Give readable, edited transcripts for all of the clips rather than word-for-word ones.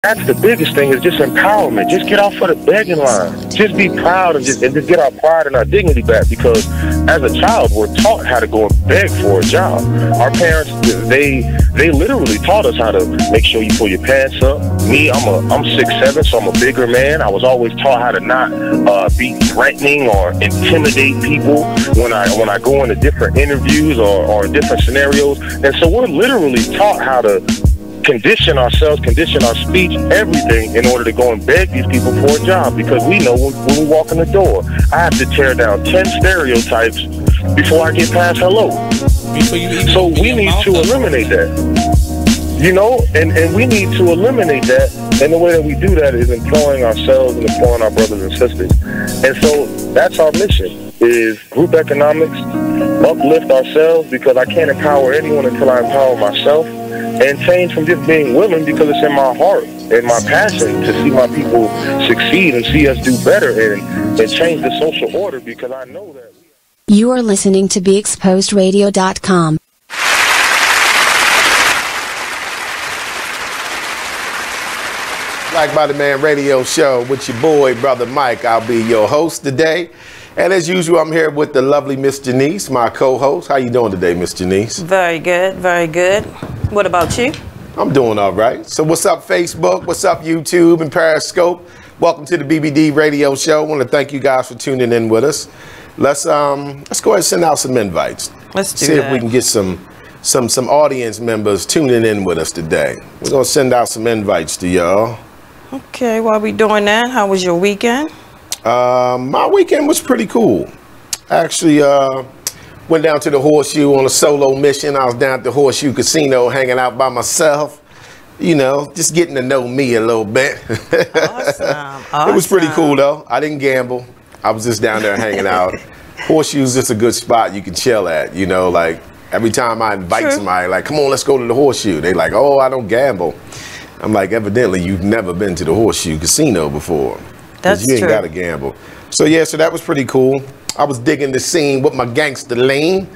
That's the biggest thing, is just empowerment. Just get off of the begging line. Just be proud and just get our pride and our dignity back, because as a child, we're taught how to go and beg for a job. Our parents, they literally taught us how to make sure you pull your pants up. Me, I'm 6'7", so I'm a bigger man. I was always taught how to not be threatening or intimidate people when I go into different interviews or different scenarios. And so we're literally taught how to condition ourselves, condition our speech, everything, in order to go and beg these people for a job, because we know when we walk in the door, I have to tear down 10 stereotypes before I get past hello. So we need to eliminate that. You know, and we need to eliminate that, and the way that we do that is employing ourselves and employing our brothers and sisters. And so that's our mission, is group economics, uplift ourselves, because I can't empower anyone until I empower myself, and change from just being willing, because it's in my heart and my passion to see my people succeed and see us do better and change the social order, because I know that. You are listening to BeExposedRadio.com. Black Body Man Radio Show with your boy, Brother Mike. I'll be your host today. And as usual, I'm here with the lovely Miss Janice, my co-host. How you doing today, Miss Janice? Very good, very good. What about you? I'm doing all right. So what's up, Facebook? What's up, YouTube and Periscope? Welcome to the BBD Radio Show. I want to thank you guys for tuning in with us. Let's go ahead and send out some invites. Let's do See that. if we can get some audience members tuning in with us today. We're going to send out some invites to y'all. Okay, while we doing that, how was your weekend? My weekend was pretty cool. Actually, went down to the Horseshoe on a solo mission. I was down at the Horseshoe Casino hanging out by myself, you know, just getting to know me a little bit. Awesome. It was pretty cool, though. I didn't gamble. I was just down there hanging out. Horseshoe's just a good spot you can chill at, you know, like every time I invite somebody, like, come on, let's go to the Horseshoe. They like, oh, I don't gamble. I'm like, evidently, you've never been to the Horseshoe Casino before. That's true. You ain't true. got to gamble. So, yeah, so that was pretty cool. I was digging the scene with my gangster lean,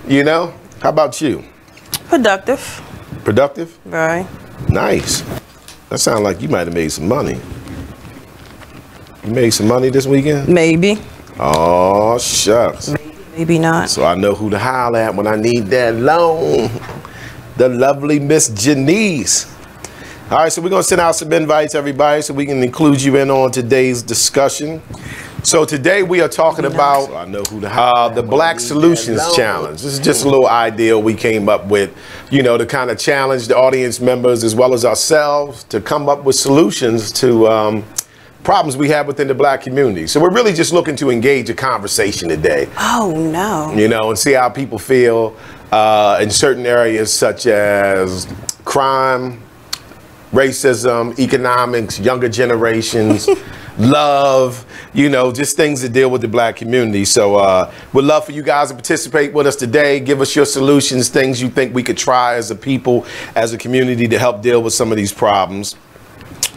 you know. How about you? Productive. Productive? Very. Nice. That sounds like you might have made some money. You made some money this weekend? Maybe. Oh, shucks. Maybe not. So I know who to holler at when I need that loan. The lovely Miss Janice. All right, so we're going to send out some invites, everybody, so we can include you in on today's discussion. So today we are talking about the Black Solutions Challenge. This is just a little idea we came up with, you know, to kind of challenge the audience members as well as ourselves to come up with solutions to problems we have within the black community. So we're really just looking to engage a conversation today. Oh, no. You know, and see how people feel in certain areas such as crime, racism, economics, younger generations, love, you know, just things that deal with the black community. So we'd love for you guys to participate with us today. Give us your solutions, things you think we could try as a people, as a community to help deal with some of these problems.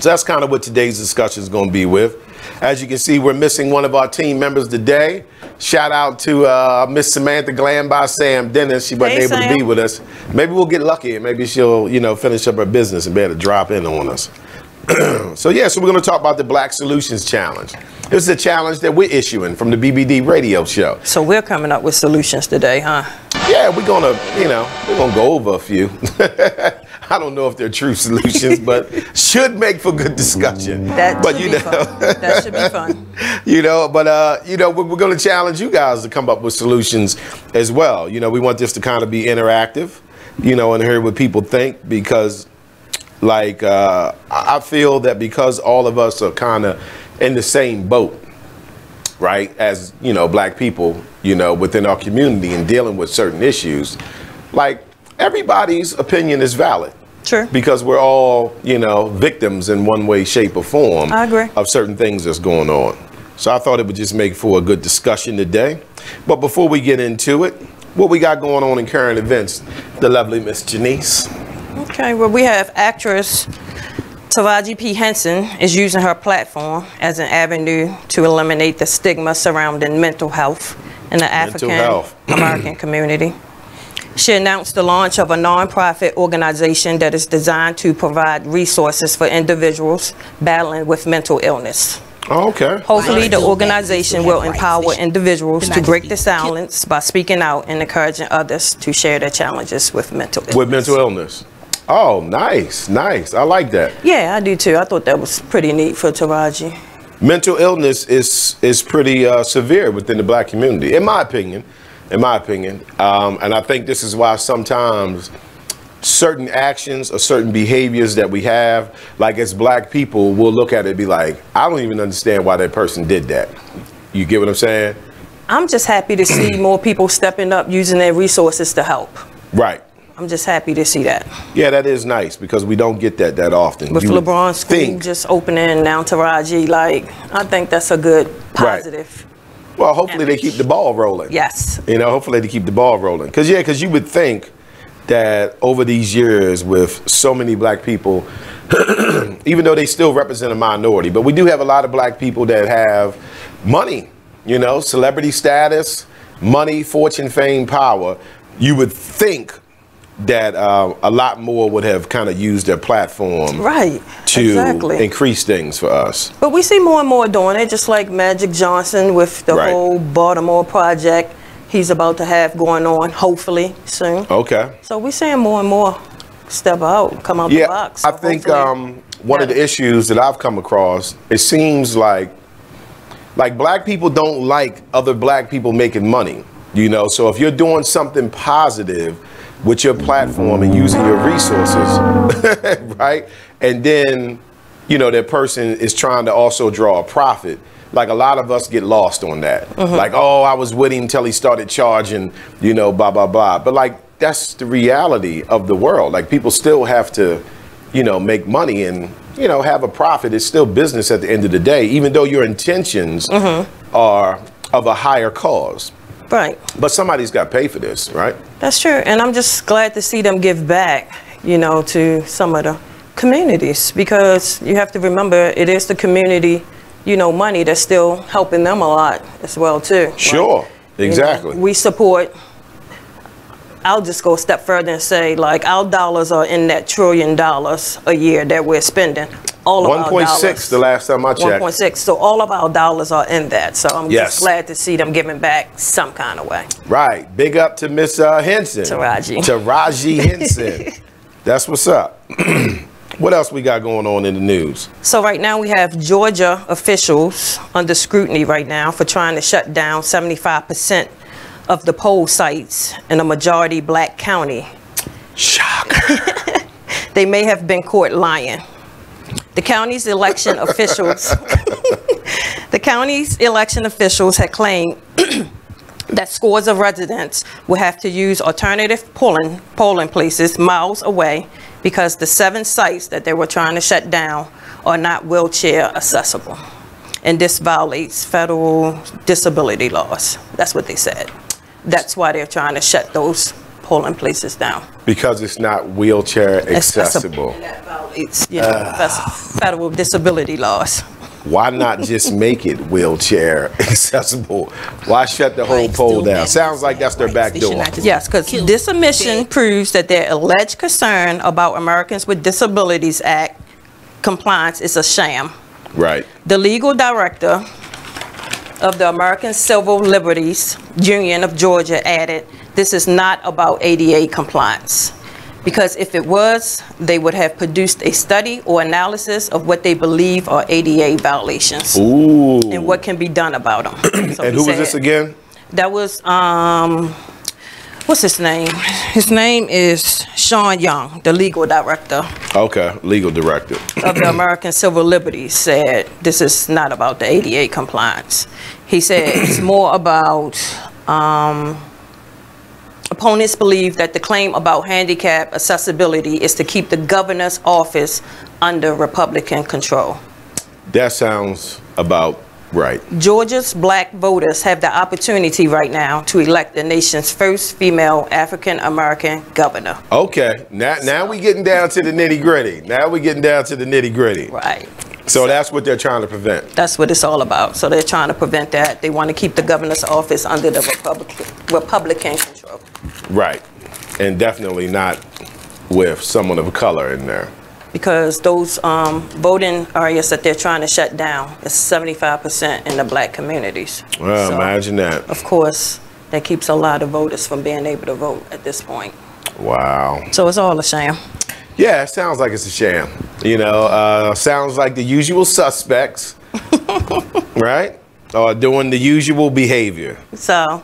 So that's kind of what today's discussion is going to be with. As you can see, we're missing one of our team members today. Shout out to Miss Samantha Glam by Sam Dennis. She wasn't able to be with us. Maybe we'll get lucky and maybe she'll, you know, finish up her business and be able to drop in on us. So yeah, so we're going to talk about the Black Solutions Challenge. This is a challenge that we're issuing from the BBD Radio Show. So we're coming up with solutions today, huh? Yeah, we're going to, you know, we're going to go over a few. I don't know if they're true solutions, but should make for good discussion. That should be fun. That should be fun. You know, but, you know, we're going to challenge you guys to come up with solutions as well. You know, we want this to kind of be interactive, you know, and hear what people think, because, like, I feel that because all of us are kind of in the same boat, right, as, you know, black people, you know, within our community and dealing with certain issues, like, everybody's opinion is valid. Sure. Because we're all, you know, victims in one way, shape, or form. I agree. Of certain things that's going on. So I thought it would just make for a good discussion today. But before we get into it, what we got going on in current events, the lovely Miss Janice. Okay, well, we have actress Taraji P. Henson is using her platform as an avenue to eliminate the stigma surrounding mental health in the African American community. She announced the launch of a nonprofit organization that is designed to provide resources for individuals battling with mental illness. Oh, okay. Hopefully, the organization will empower individuals to break the silence by speaking out and encouraging others to share their challenges with mental illness. With mental illness. Oh, nice, nice. I like that. Yeah, I do too. I thought that was pretty neat for Taraji. Mental illness is pretty severe within the black community, in my opinion. And I think this is why sometimes certain actions or certain behaviors that we have, like as black people, we'll look at it and be like, I don't even understand why that person did that. You get what I'm saying? I'm just happy to see more people stepping up, using their resources to help. Right. I'm just happy to see that. Yeah, that is nice because we don't get that often. With LeBron's school just opening, now Taraji, like, I think that's a good positive. Right. Well, hopefully they keep the ball rolling. Yes. You know, hopefully they keep the ball rolling. Because you would think that over these years with so many black people, even though they still represent a minority, but we do have a lot of black people that have money, you know, celebrity status, money, fortune, fame, power. You would think that a lot more would have kind of used their platform to increase things for us. But we see more and more doing it, just like Magic Johnson with the whole Baltimore project he's about to have going on, hopefully, soon. Okay. So we're seeing more and more step out, come out the box. So I think one of the issues that I've come across, it seems like black people don't like other black people making money, you know? So if you're doing something positive with your platform and using your resources, right? And then, you know, that person is trying to also draw a profit. Like a lot of us get lost on that. Like, oh, I was with him until he started charging, you know, blah, blah, blah. But like, that's the reality of the world. Like people still have to, you know, make money and, you know, have a profit. It's still business at the end of the day, even though your intentions are of a higher cause. Right. But somebody's got to pay for this, right? That's true. And I'm just glad to see them give back, you know, to some of the communities, because you have to remember it is the community, you know, money that's still helping them a lot as well, too. Sure. Like, exactly. You know, we support, I'll just go a step further and say, like, our dollars are in that $1 trillion a year that we're spending. All of our dollars. 1.6 the last time I checked. 1.6. So all of our dollars are in that. So I'm just glad to see them giving back some kind of way. Right. Big up to Miss Henson. Taraji Henson. That's what's up. What else we got going on in the news? So right now we have Georgia officials under scrutiny right now for trying to shut down 75% of the poll sites in a majority black county. Shocker. They may have been caught lying. The county's election officials had claimed that scores of residents will have to use alternative polling places miles away because the 7 sites that they were trying to shut down are not wheelchair accessible. And this violates federal disability laws. That's what they said. That's why they're trying to shut those polling places down. Because it's not wheelchair accessible. And that violates, you know, federal disability laws. Why not just make it wheelchair accessible? Why shut the whole poll down? Sounds like that's their back door. Yes, because this admission proves that their alleged concern about Americans with Disabilities Act compliance is a sham. Right. The legal director of the American Civil Liberties Union of Georgia added, this is not about ADA compliance. Because if it was, they would have produced a study or analysis of what they believe are ADA violations. Ooh. And what can be done about them. So and who was this again? That was, what's his name? His name is Sean Young, the legal director. Okay, legal director. Of the American Civil Liberties said, this is not about the ADA compliance. He said it's more about, opponents believe that the claim about handicap accessibility is to keep the governor's office under Republican control. That sounds about right. Georgia's black voters have the opportunity right now to elect the nation's first female African-American governor. Okay, now we're getting down to the nitty-gritty. Now we're getting down to the nitty-gritty. Right. So that's what they're trying to prevent. That's what it's all about. So they're trying to prevent that. They want to keep the governor's office under the Republican control. Right. And definitely not with someone of color in there. Because those voting areas that they're trying to shut down is 75% in the black communities. Well, So, imagine that. of course, that keeps a lot of voters from being able to vote at this point. Wow. So it's all a sham. Yeah, it sounds like it's a sham. You know, sounds like the usual suspects, right? Are doing the usual behavior. So,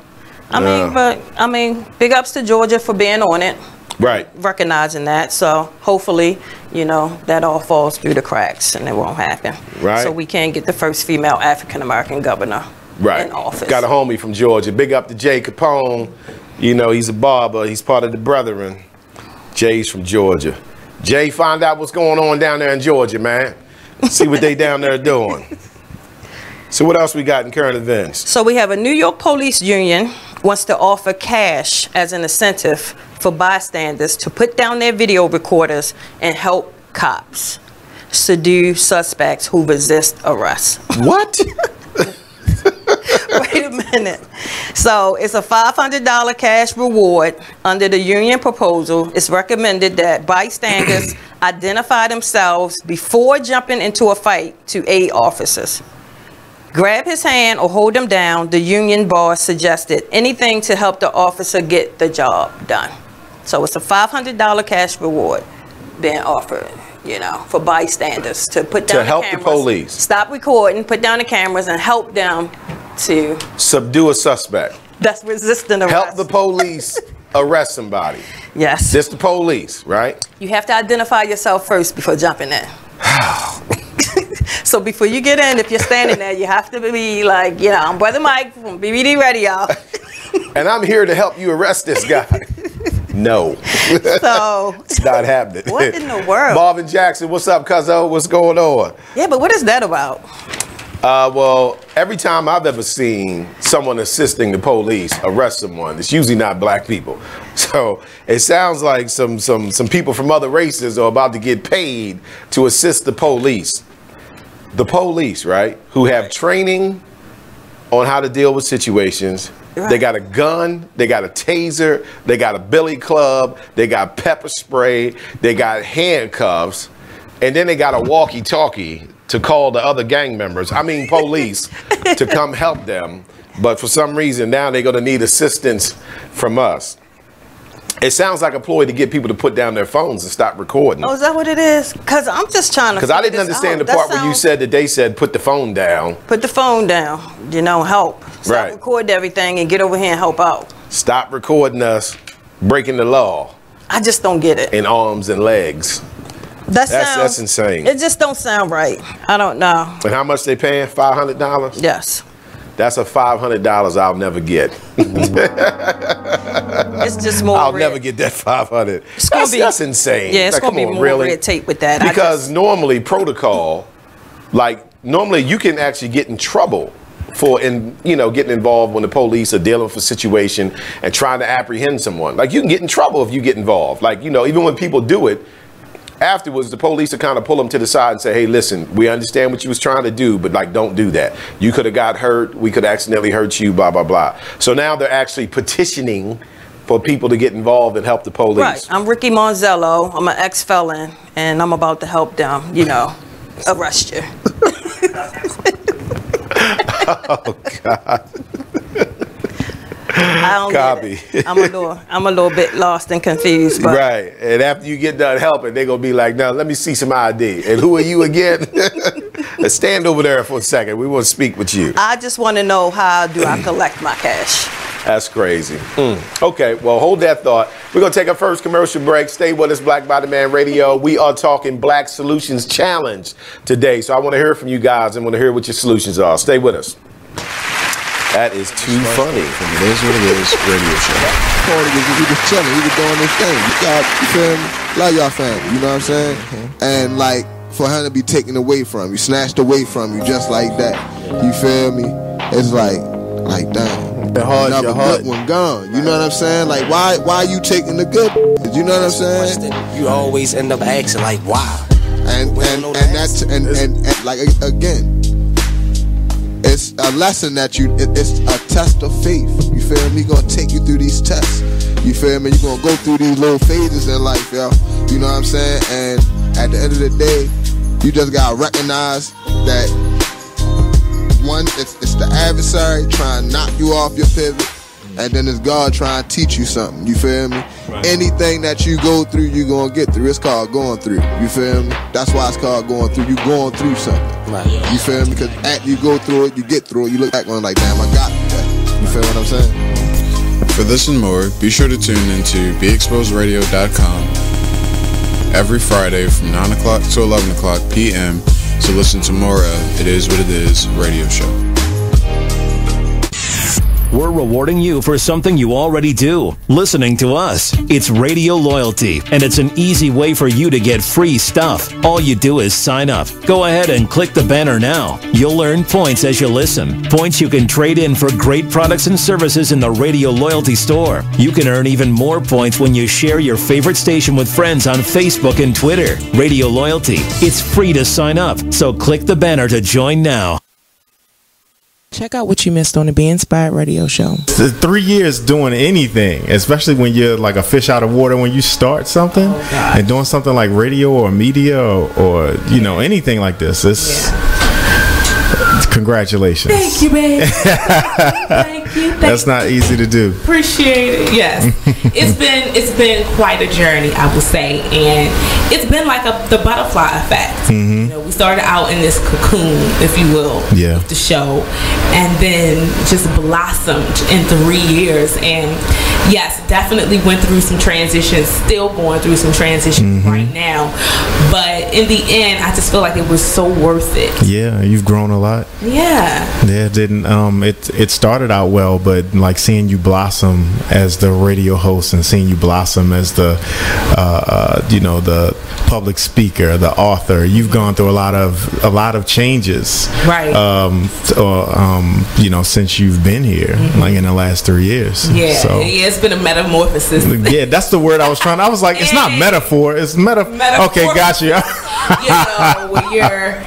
I mean, big ups to Georgia for being on it, Right. recognizing that. So hopefully, you know, that all falls through the cracks and it won't happen. Right. So we can get the first female African-American governor in office. Got a homie from Georgia. Big up to Jay Capone. You know, he's a barber. He's part of the Brethren. Jay's from Georgia. Jay, find out what's going on down there in Georgia, man. See what they down there doing. So what else we got in current events? So we have a New York police union wants to offer cash as an incentive for bystanders to put down their video recorders and help cops subdue suspects who resist arrest. What? Wait a minute. So it's a $500 cash reward under the union proposal. It's recommended that bystanders identify themselves before jumping into a fight to aid officers. Grab his hand or hold him down, the union boss suggested. Anything to help the officer get the job done. So it's a $500 cash reward being offered, you know, for bystanders to put down To help the cameras, police. stop recording, put down the cameras, and help them to Subdue a suspect. that's resisting arrest. Help the police arrest somebody. Yes. This the police, right? You have to identify yourself first before jumping in. So before you get in, if you're standing there, you have to be like, you know, I'm Brother Mike from BBD Radio. And I'm here to help you arrest this guy. No. So It's not happening. what in the world? Marvin Jackson, what's up, cuzzo? What's going on? Yeah, but what is that about? Well, every time I've ever seen someone assisting the police arrest someone, it's usually not black people. So it sounds like some people from other races are about to get paid to assist the police. The police, right? Who have training on how to deal with situations. Right. They got a gun, they got a taser, they got a billy club, they got pepper spray, they got handcuffs, and then they got a walkie-talkie to call the other gang members, police, to come help them. But for some reason, now they're gonna need assistance from us. It sounds like a ploy to get people to put down their phones and stop recording. Oh, is that what it is? Because I'm just trying to Because I didn't understand the part where you said that they said put the phone down. Put the phone down, you know, help. Stop Right. recording everything and get over here and help out. Stop recording us breaking the law I just don't get it. in arms and legs. That's insane. It just don't sound right. I don't know. And how much they paying? $500? Yes. That's a $500 I'll never get. It's just more I'll red. never get that 500. It's gonna That's insane. Yeah, it's Like, going to come be on, more really? red tape with that. Because normally protocol, normally you can actually get in trouble for getting involved when the police are dealing with a situation and trying to apprehend someone. Like, you can get in trouble if you get involved. Like, even when people do it, afterwards the police will kind of pull them to the side and say, hey, listen, we understand what you was trying to do, but don't do that. You could have got hurt. We could accidentally hurt you, blah, blah, blah. So now they're actually petitioning for people to get involved and help the police. Right. I'm Ricky Monzello. I'm an ex-felon, and I'm about to help them, arrest you. Oh, God. I don't Copy. get it. I'm a little bit lost and confused. But Right. And after you get done helping, they're going to be like, no, let me see some ID. And who are you again? Let's stand over there for a second. We want to speak with you. I just want to know, how do I collect my cash? That's crazy. Okay, well, hold that thought. We're going to take our first commercial break. Stay with us, Black Body Man Radio. We are talking Black Solutions Challenge today. So I want to hear from you guys and want to hear what your solutions are. Stay with us. That is too funny. From It Is What It Is radio show. Corey he was chilling. He was doing his thing. You feel me? Love y'all family. You know what I'm saying? And for him to be taken away from you, snatched away from you, just like that. You feel me? It's like damn. Another good one gone. You know what I'm saying? Like, why you taking the good? You know what I'm saying? You always end up asking why. And again, it's a lesson that it's a test of faith. You feel me? Gonna take you through these tests. You feel me? You're gonna go through these little phases in life, yo. You know what I'm saying? And at the end of the day, you just gotta recognize that one, it's the adversary trying to knock you off your pivot, and then it's God trying to teach you something. You feel me? Right. Anything that you go through, you gonna get through. It's called going through. You feel me? That's why it's called going through. You going through something. Right. You feel me? Because after you go through it, you get through it. You look back on it like, damn, I got that. You feel what I'm saying? For this and more, be sure to tune into BeExposedRadio.com every Friday from 9 o'clock to 11 o'clock p.m. to listen to more of It Is What It Is radio show. We're rewarding you for something you already do, listening to us. It's Radio Loyalty, and it's an easy way for you to get free stuff. All you do is sign up. Go ahead and click the banner now. You'll earn points as you listen. Points you can trade in for great products and services in the Radio Loyalty store. You can earn even more points when you share your favorite station with friends on Facebook and Twitter. Radio Loyalty. It's free to sign up, so click the banner to join now. Check out what you missed on the Be Inspired radio show. 3 years doing anything, especially when you're like a fish out of water when you start something and doing something like radio or media or you know, anything like this. It's congratulations. Thank you, babe. Thank you. That's not easy to do. Appreciate it. Yes. It's been quite a journey, I would say, and it's been like the butterfly effect. Mm-hmm. You know, we started out in this cocoon, if you will, with the show, and then just blossomed in 3 years. And yes, definitely went through some transitions, still going through some transitions right now. But in the end, I just feel like it was so worth it. Yeah, you've grown a lot. Yeah. Yeah, didn't it started out well, but like seeing you blossom as the radio host and seeing you blossom as the the public speaker, the author, you've gone through a lot of changes. Right. Since you've been here, like in the last 3 years. Yeah. So, yeah, it's been a metamorphosis. Yeah, that's the word I was trying. I was like, it's not metaphor. It's metaphor. Okay, got you. When you're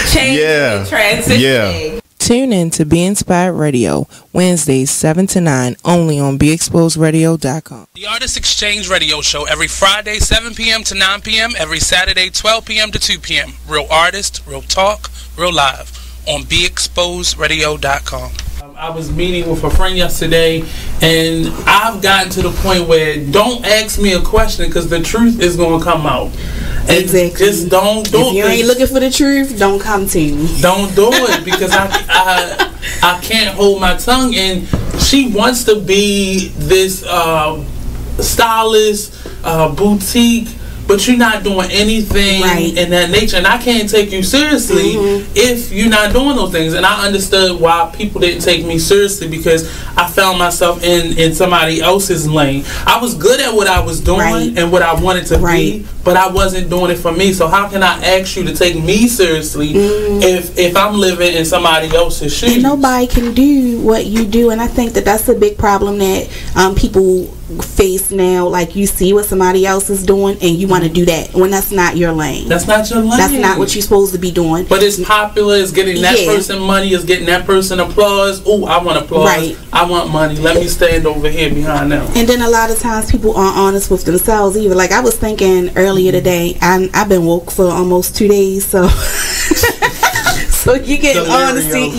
changing and transitioning. Yeah. Tune in to Be Inspired Radio, Wednesdays 7 to 9, only on BeExposedRadio.com. The Artist Exchange Radio Show every Friday, 7 p.m. to 9 p.m., every Saturday, 12 p.m. to 2 p.m. Real artist, real talk, real live on BeExposedRadio.com. I was meeting with a friend yesterday, and I've gotten to the point where don't ask me a question because the truth is going to come out. And exactly. Just don't do it. If you ain't looking for the truth, don't come to me. Don't do it because I can't hold my tongue. And she wants to be this stylist, boutique, but you're not doing anything in that nature, and I can't take you seriously if you're not doing those things. And I understood why people didn't take me seriously because I found myself in somebody else's lane. I was good at what I was doing and what I wanted to be, but I wasn't doing it for me. So how can I ask you to take me seriously if I'm living in somebody else's shoes? And nobody can do what you do, and I think that that's a big problem that people face now. Like, you see what somebody else is doing and you want to do that when that's not your lane. That's not your lane. That's not what you're supposed to be doing. But it's popular, it's getting that person money, it's getting that person applause. Oh, I want applause. I want money. Let me stand over here behind them. And then a lot of times people aren't honest with themselves either. Like, I was thinking earlier today, I've been woke for almost 2 days, so so you get honesty,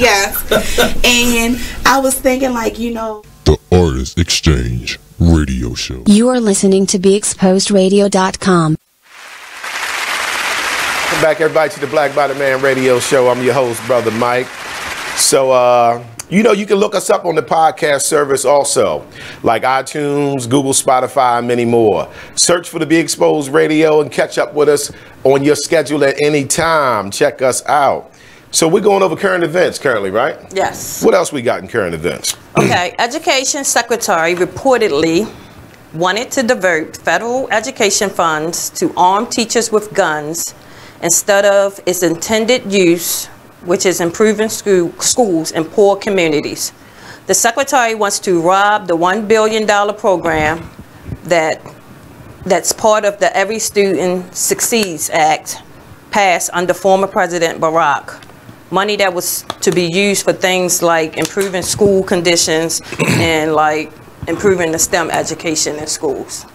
and I was thinking, like, The Artist Exchange Radio Show. You are listening to BeExposedRadio.com. Welcome back, everybody, to the Black Bottom Man Radio Show. I'm your host, Brother Mike. So, you can look us up on the podcast service also, like iTunes, Google, Spotify, and many more. Search for the Be Exposed Radio and catch up with us on your schedule at any time. Check us out. So we're going over current events currently, right? Yes. What else we got in current events? Okay, Education Secretary reportedly wanted to divert federal education funds to arm teachers with guns instead of its intended use, which is improving schools in poor communities. The secretary wants to rob the $1 billion program that's part of the Every Student Succeeds Act passed under former President Barack money that was to be used for things like improving school conditions and like improving the STEM education in schools.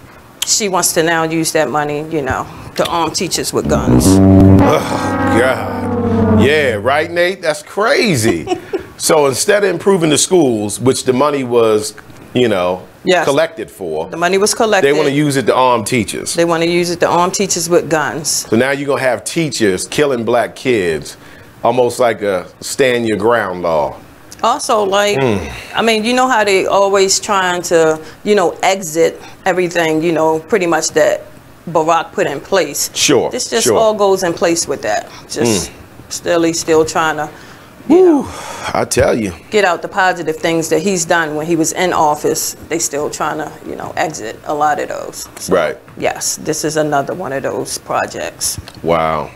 She wants to now use that money, you know, to arm teachers with guns. Oh, God. Yeah, right, Nate? That's crazy. So instead of improving the schools, which the money was, you know, collected for. The money was collected. They want to use it to arm teachers. They want to use it to arm teachers with guns. So now you're going to have teachers killing black kids, almost like a stand your ground law. Also, like, I mean, you know how they always trying to, you know, exit everything, you know, pretty much that Barack put in place. Sure. This just all goes in place with that. Just still trying to, you know, I tell you, get out the positive things that he's done when he was in office. They still trying to, you know, exit a lot of those. So, right. Yes, this is another one of those projects. Wow.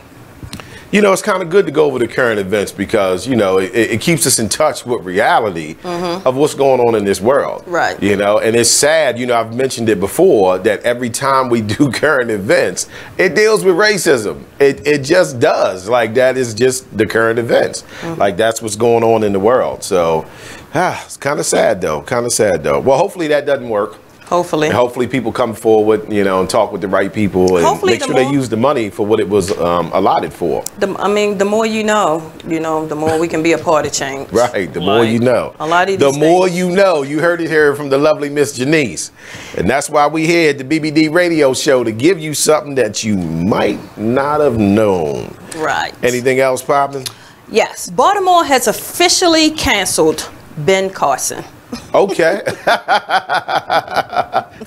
You know, it's kind of good to go over the current events because, you know, it keeps us in touch with reality of what's going on in this world. Right. You know, and it's sad, you know, I've mentioned it before, that every time we do current events, it deals with racism. It just does. Like, that is just the current events. Like, that's what's going on in the world. So, it's kind of sad, though. Kind of sad, though. Well, hopefully that doesn't work. Hopefully. And hopefully people come forward, you know, and talk with the right people and make sure they use the money for what it was allotted for. I mean, the more you know, the more we can be a part of change. Right, the more you know. A lot of the these more you know. You heard it here from the lovely Miss Janice. And that's why we here at the BBD Radio Show, to give you something that you might not have known. Right. Anything else popping? Yes. Baltimore has officially canceled Ben Carson. Okay.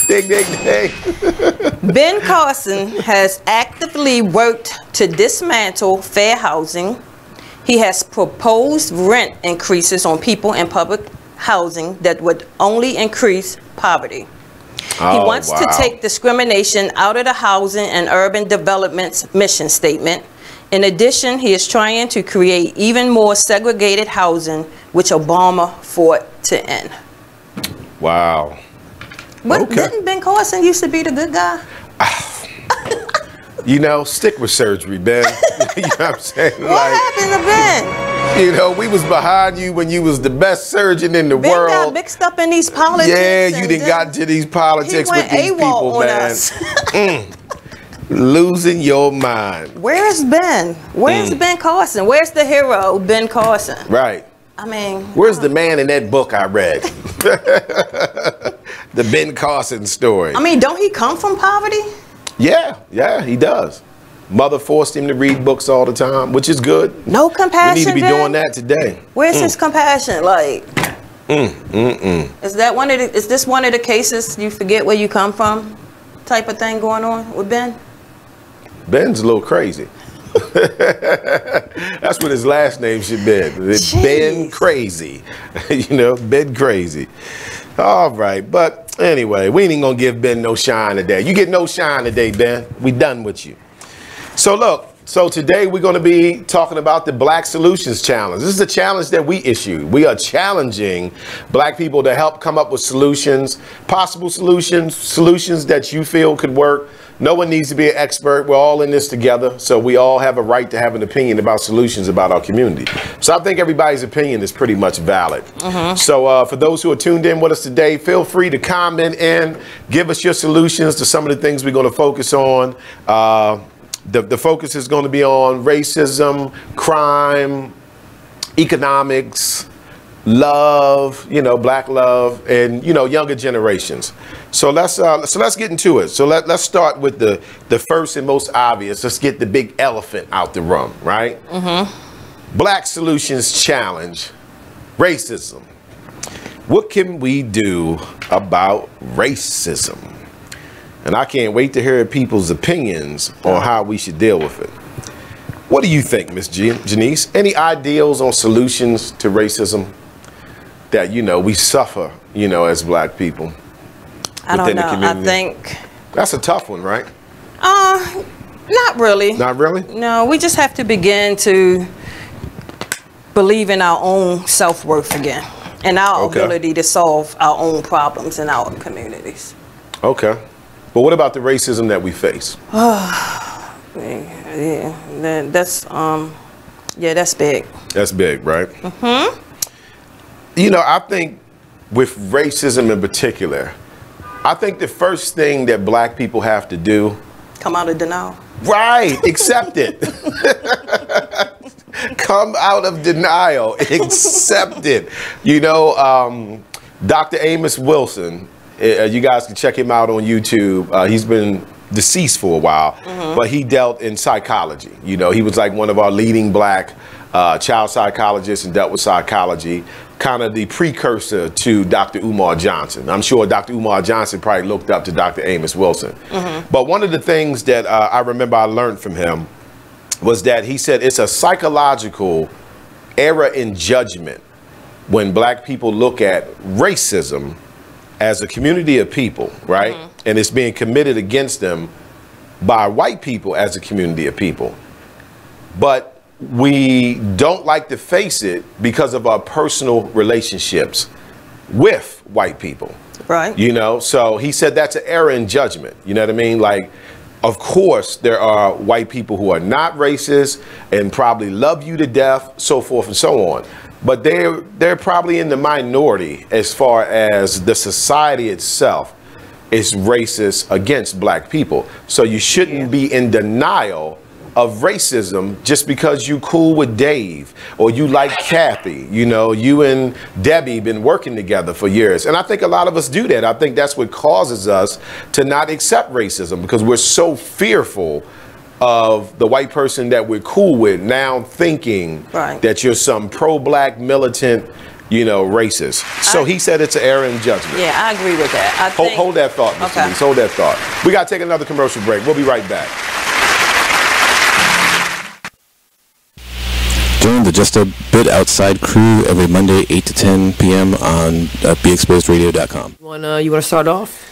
Ding, ding, ding. Ben Carson has actively worked to dismantle fair housing. He has proposed rent increases on people in public housing that would only increase poverty. He wants to take discrimination out of the Housing and Urban Development's mission statement. In addition, he is trying to create even more segregated housing, which Obama fought to end. Wow. But didn't Ben Carson used to be the good guy? You know, stick with surgery, Ben. You know what I'm saying? What happened to Ben? You know, we was behind you when you was the best surgeon in the world. Ben got mixed up in these politics. Yeah, you done got into these politics with these people, man. Losing your mind. Where's Ben? Where's Ben Carson? Where's the hero, Ben Carson? Right. I mean, where's the man in that book I read? The Ben Carson story. I mean, don't he come from poverty? Yeah, he does. Mother forced him to read books all the time, which is good. No compassion. We need to be Ben? doing that today. Where's his compassion? Like, is that one of the? Is this one of the cases you forget where you come from, type of thing going on with Ben? Ben's a little crazy. That's what his last name should be. Ben Crazy. You know, Ben Crazy. All right, but anyway, we ain't gonna give Ben no shine today. You get no shine today, Ben. We done with you. So look, today we're gonna be talking about the Black Solutions Challenge. This is a challenge that we issued. We are challenging black people to help come up with solutions, possible solutions that you feel could work. No one needs to be an expert. We're all in this together. So we all have a right to have an opinion about solutions about our community. So I think everybody's opinion is pretty much valid. So for those who are tuned in with us today, feel free to comment in, give us your solutions to some of the things we're going to focus on. The focus is going to be on racism, crime, economics, love, you know, black love, and, you know, younger generations. So let's get into it. So let's start with the first and most obvious. Let's get the big elephant out the room, right? Black Solutions Challenge, racism. What can we do about racism? And I can't wait to hear people's opinions on how we should deal with it. What do you think, Miss Janice? Any ideals on solutions to racism that, you know, we suffer, you know, as black people? I don't know. I think that's a tough one, right? Not really. Not really? No, we just have to begin to believe in our own self-worth again and our ability to solve our own problems in our communities. Okay. But what about the racism that we face? Yeah, that's Yeah, that's big. That's big, right? Mm-hmm. You know, I think with racism in particular, I think the first thing that black people have to do... Come out of denial. Right, accept it. Come out of denial, accept it. You know, Dr. Amos Wilson, you guys can check him out on YouTube. He's been deceased for a while, but he dealt in psychology. You know, he was like one of our leading black child psychologists and dealt with psychology, kind of the precursor to Dr. Umar Johnson. I'm sure Dr. Umar Johnson probably looked up to Dr. Amos Wilson. But one of the things that I remember I learned from him was that he said it's a psychological error in judgment when black people look at racism as a community of people, right? And it's being committed against them by white people as a community of people. But we don't like to face it because of our personal relationships with white people. Right. You know, so he said that's an error in judgment. You know what I mean? Like, of course, there are white people who are not racist and probably love you to death, so forth and so on. But they're probably in the minority as far as the society itself is racist against black people. So you shouldn't be in denial of racism just because you cool with Dave or you like Kathy. You know, you and Debbie been working together for years. And I think a lot of us do that. I think that's what causes us to not accept racism, because we're so fearful of the white person that we're cool with now thinking that you're some pro-black militant, you know, racist. So he said it's an error in judgment. Yeah, I agree with that. Hold that thought, Mr. Lees. Hold that thought. We got to take another commercial break. We'll be right back. Join the Just a Bit Outside crew every Monday, 8 to 10 p.m. on BeExposedRadio.com. You want to start off?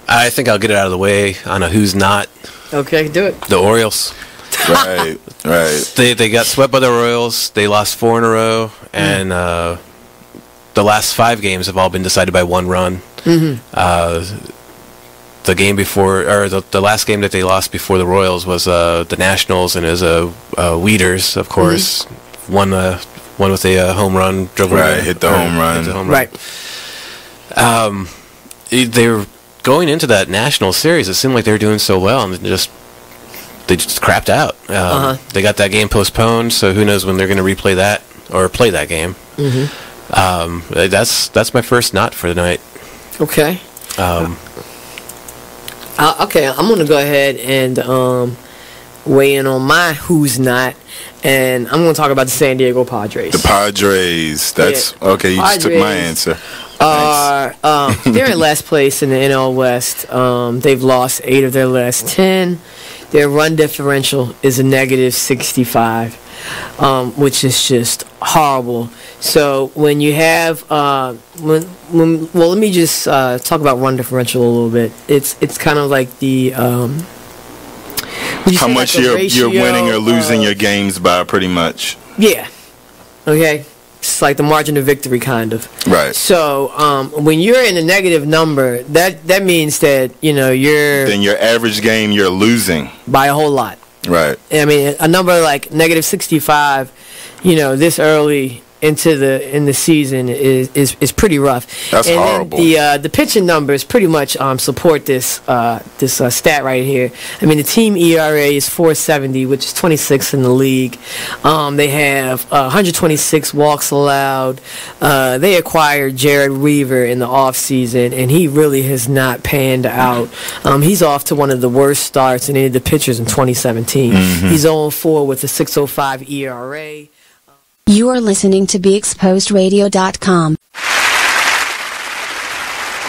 I think I'll get it out of the way on a who's not. Okay, do it. The Orioles. Right. They got swept by the Royals. They lost 4 in a row, and the last 5 games have all been decided by 1 run. The game before, or the last game that they lost before the Royals was the Nationals, and it was Weeders, of course, one with a home run, hit the home run. Right. They were going into that National series. It seemed like they were doing so well, and they just crapped out. They got that game postponed, so who knows when they're going to replay that or play that game. That's my first not for the night. Okay. Okay, I'm going to go ahead and weigh in on my who's not, and I'm going to talk about the San Diego Padres. The Padres. That's okay. You just took my answer. They're in last place in the NL West. They've lost 8 of their last 10. Their run differential is a negative 65, which is just horrible. So when you have well, let me just talk about run differential a little bit. It's kind of like the how much like you're winning or losing your games by, pretty much. Yeah. Okay. It's like the margin of victory, kind of. Right. So when you're in a negative number, that means that then your average game you're losing by a whole lot. Right. I mean, a number like negative 65, this early in the season is pretty rough. That's horrible. The pitching numbers pretty much support this stat right here. I mean, the team ERA is 4.70, which is 26th in the league. They have 126 walks allowed. They acquired Jared Weaver in the offseason, and he really has not panned out. He's off to one of the worst starts in any of the pitchers in 2017. He's 0-4 with a 6.05 ERA. You are listening to BeExposedRadio.com.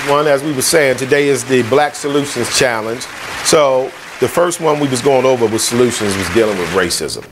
As we were saying, today is the Black Solutions Challenge. So the first one we was going over with solutions was dealing with racism,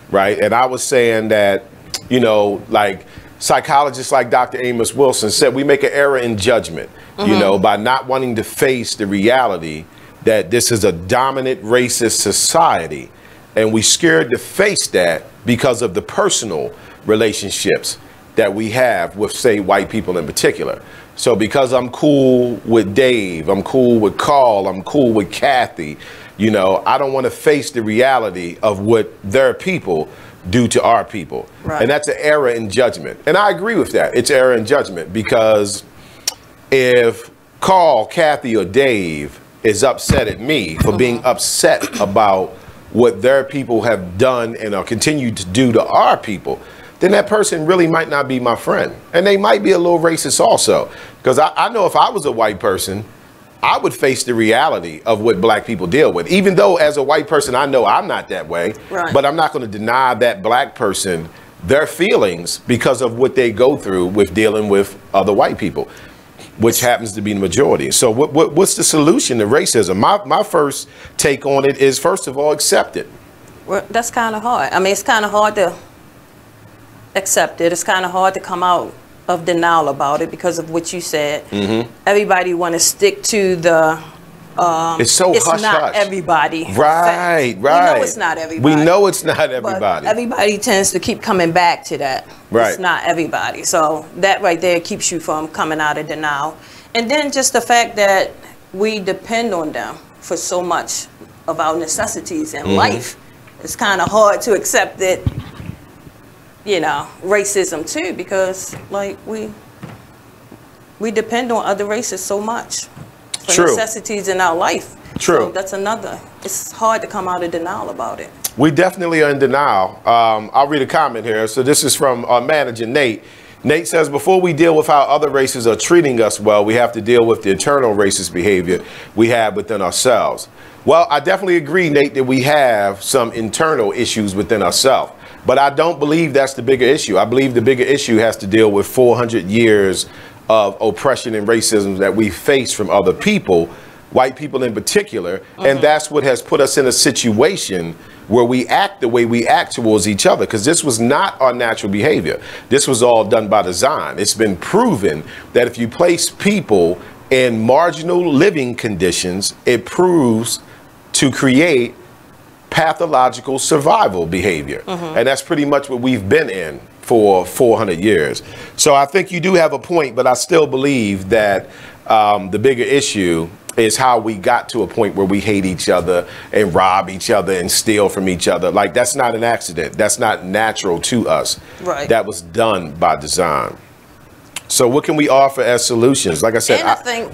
right? And I was saying that, like psychologists like Dr. Amos Wilson said, we make an error in judgment, by not wanting to face the reality that this is a dominant racist society. And we scared to face that because of the personal relationships that we have with, say, white people in particular. So because I'm cool with Dave, I'm cool with Carl, I'm cool with Kathy, You know, I don't want to face the reality of what their people do to our people. Right. And that's an error in judgment. And I agree with that. It's error in judgment, because if Carl, Kathy, or Dave is upset at me for being upset about what their people have done and are continue to do to our people, then that person really might not be my friend. And they might be a little racist also. Because I know if I was a white person, I would face the reality of what black people deal with. Even though as a white person, I know I'm not that way, Right. but I'm not going to deny that black person their feelings because of what they go through with dealing with other white people, which happens to be the majority. So what's the solution to racism? My first take on it is, first of all, accept it. Well, that's kind of hard. I mean, it's kind of hard to accept it. It's kind of hard to come out of denial about it because of what you said. Mm-hmm. Everybody want to stick to the it's so it's hush not hush. everybody. Right, right. We know it's not everybody. We know it's not But everybody. everybody tends to keep coming back to that. Right. It's not everybody. So that right there keeps you from coming out of denial. And then just the fact that we depend on them for so much of our necessities in life. It's kind of hard to accept that, you know, racism too, because like we depend on other races so much for True. necessities in our life. True. So that's another. It's hard to come out of denial about it. We definitely are in denial. I'll read a comment here. So this is from our manager, Nate. Nate says, before we deal with how other races are treating us well, we have to deal with the internal racist behavior we have within ourselves. Well, I definitely agree, Nate, that we have some internal issues within ourselves. But I don't believe that's the bigger issue. I believe the bigger issue has to deal with 400 years of oppression and racism that we face from other people, white people in particular. And that's what has put us in a situation where we act the way we act towards each other, because this was not our natural behavior. This was all done by design. It's been proven that if you place people in marginal living conditions, it proves to create pathological survival behavior. And that's pretty much what we've been in for 400 years. So I think you do have a point, but I still believe that the bigger issue is how we got to a point where we hate each other and rob each other and steal from each other. Like, that's not an accident. That's not natural to us. Right. That was done by design. So what can we offer as solutions? Like I said,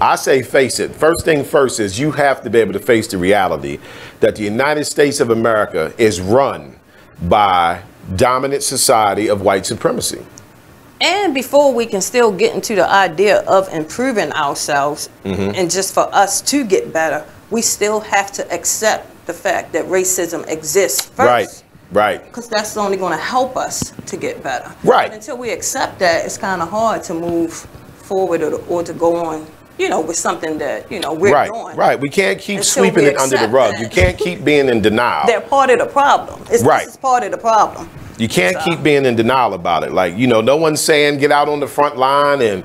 I say face it. First thing first is you have to be able to face the reality that the United States of America is run by dominant society of white supremacy. And before we can still get into the idea of improving ourselves and just for us to get better, we still have to accept the fact that racism exists first. Right, right. Because that's only going to help us to get better. Right. But until we accept that, it's kind of hard to move forward or to go on, you know, with something that, you know, we're doing. Right. We can't keep Until sweeping we it under the accept rug. that. You can't keep being in denial. They're part of the problem. This is part of the problem. You can't keep being in denial about it. Like, you know, no one's saying get out on the front line and,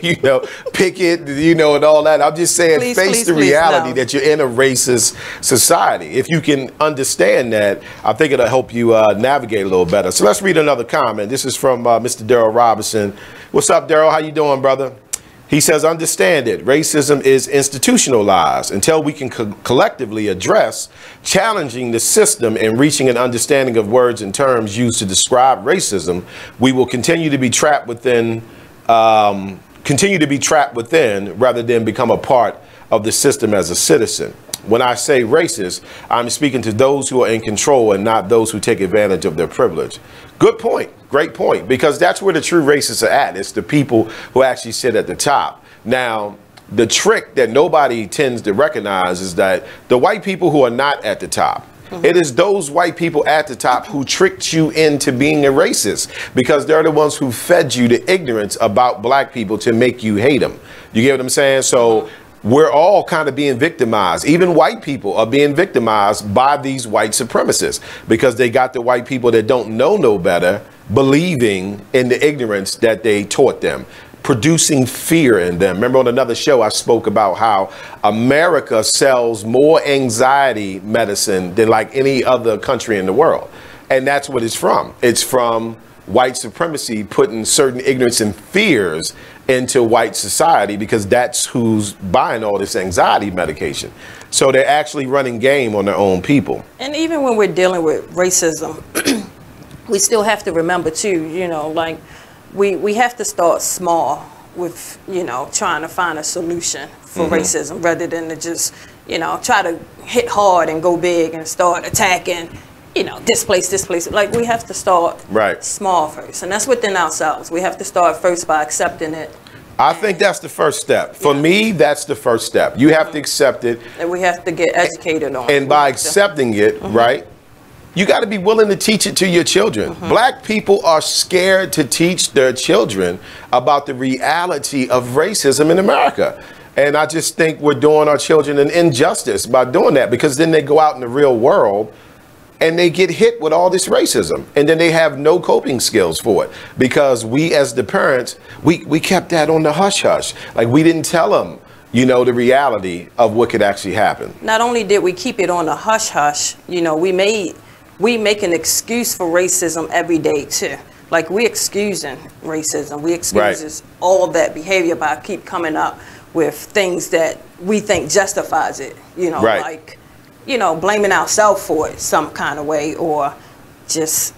you know, picket, you know, and all that. I'm just saying face the reality that you're in a racist society. If you can understand that, I think it'll help you navigate a little better. So let's read another comment. This is from Mr. Daryl Robinson. What's up, Daryl? How you doing, brother? He says, understand it. Racism is institutionalized. Until we can collectively address challenging the system and reaching an understanding of words and terms used to describe racism, we will continue to be trapped within, rather than become a part of the system as a citizen. When I say racist, I'm speaking to those who are in control and not those who take advantage of their privilege. Good point. Great point. Because that's where the true racists are at. It's the people who actually sit at the top. Now, the trick that nobody tends to recognize is that the white people who are not at the top, it is those white people at the top who tricked you into being a racist, because they're the ones who fed you the ignorance about black people to make you hate them. You get what I'm saying? So we're all kind of being victimized. Even white people are being victimized by these white supremacists, because they got the white people that don't know no better believing in the ignorance that they taught them, producing fear in them. Remember on another show I spoke about how America sells more anxiety medicine than like any other country in the world. And that's what it's from. It's from white supremacy putting certain ignorance and fears into white society because that's who's buying all this anxiety medication. So they're actually running game on their own people. And even when we're dealing with racism, we still have to remember too, you know, like we have to start small with, you know, trying to find a solution for racism rather than to just, you know, try to hit hard and go big and start attacking, you know, this place. Like, we have to start small first. And that's within ourselves. We have to start first by accepting it. I think that's the first step. For me, that's the first step. You have to accept it. And we have to get educated on it. And by accepting it, right, you got to be willing to teach it to your children. Black people are scared to teach their children about the reality of racism in America. And I just think we're doing our children an injustice by doing that, because then they go out in the real world and they get hit with all this racism, and then they have no coping skills for it, because we as the parents, we kept that on the hush hush. Like, we didn't tell them, you know, the reality of what could actually happen. Not only did we keep it on the hush hush, you know, we make an excuse for racism every day too. Like, we excusing racism, we excuses all that behavior by keep coming up with things that we think justifies it, you know, like, you know, blaming ourselves for it some kind of way, or just,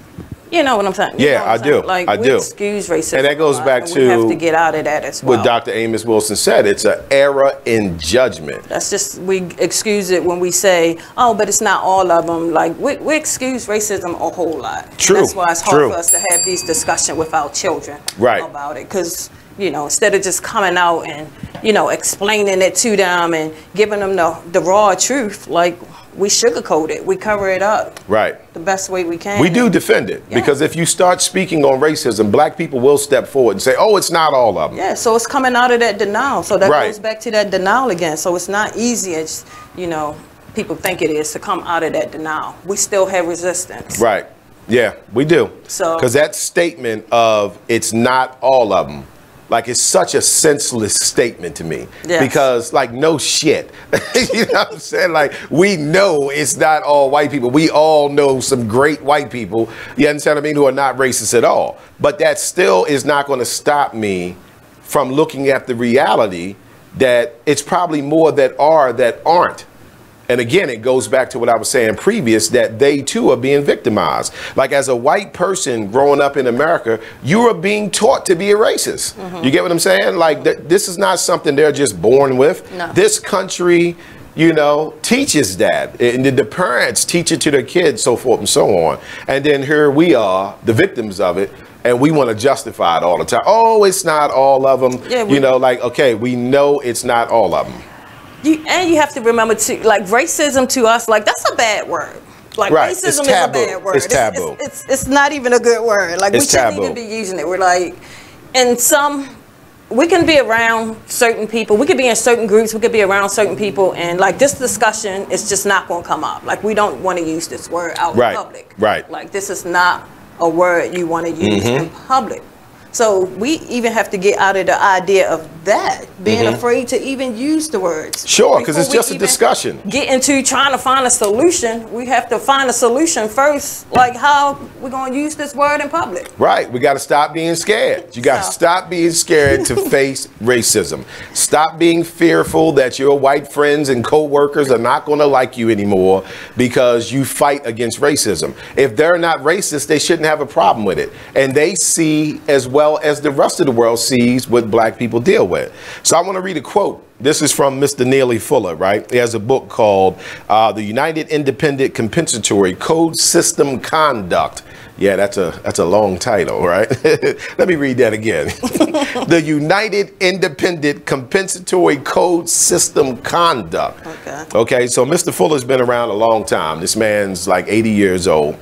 you know what I'm saying? Yeah, I do. Like, I we do. excuse racism. And that goes back to, we have to get out of that as well. What Dr. Amos Wilson said, it's an error in judgment. That's just, we excuse it when we say, oh, but it's not all of them. Like, we excuse racism a whole lot. True. And that's why it's hard for us to have these discussions with our children about it. Because, you know, instead of just coming out and, you know, explaining it to them and giving them the raw truth, like, we sugarcoat it, we cover it up the best way we can. We do defend it, because if you start speaking on racism, black people will step forward and say, oh, it's not all of them. Yeah, so it's coming out of that denial. So that goes back to that denial again. So it's not easy as, you know, people think it is to come out of that denial. We still have resistance. Right. Yeah, we do. So, because that statement of it's not all of them, like, it's such a senseless statement to me. Because, like, no shit. You know what I'm saying? Like, we know it's not all white people. We all know some great white people, you understand what I mean, who are not racist at all. But that still is not going to stop me from looking at the reality that it's probably more that are that aren't. And again, it goes back to what I was saying previous, that they too are being victimized. Like, as a white person growing up in America, you are being taught to be a racist. You get what I'm saying? Like, this is not something they're just born with. No. This country, you know, teaches that. And the parents teach it to their kids, so forth and so on. And then here we are, the victims of it. And we want to justify it all the time. Oh, it's not all of them. Yeah, you know, like, okay, we know it's not all of them. And you have to remember too, like, racism to us, like, that's a bad word. Like, racism is a bad word. It's taboo. It's not even a good word. Like, we shouldn't even be using it. We're like, and we can be around certain people. We could be in certain groups. We could be around certain people. And, like, this discussion is just not going to come up. Like, we don't want to use this word out in public. Like, this is not a word you want to use in public. So we even have to get out of the idea of that, being afraid to even use the words. Sure, because it's just a discussion. Get into trying to find a solution. We have to find a solution first, like how we're going to use this word in public. Right. We got to stop being scared. You got to stop being scared to face racism. Stop being fearful that your white friends and co-workers are not going to like you anymore because you fight against racism. If they're not racist, they shouldn't have a problem with it. And they see as well as the rest of the world sees what black people deal with. So I want to read a quote. This is from Mr. Neely Fuller, right? He has a book called The United Independent Compensatory Code System Conduct. Yeah, that's a long title, right? Let me read that again. The United Independent Compensatory Code System Conduct. Okay, so Mr. Fuller's been around a long time. This man's like 80 years old.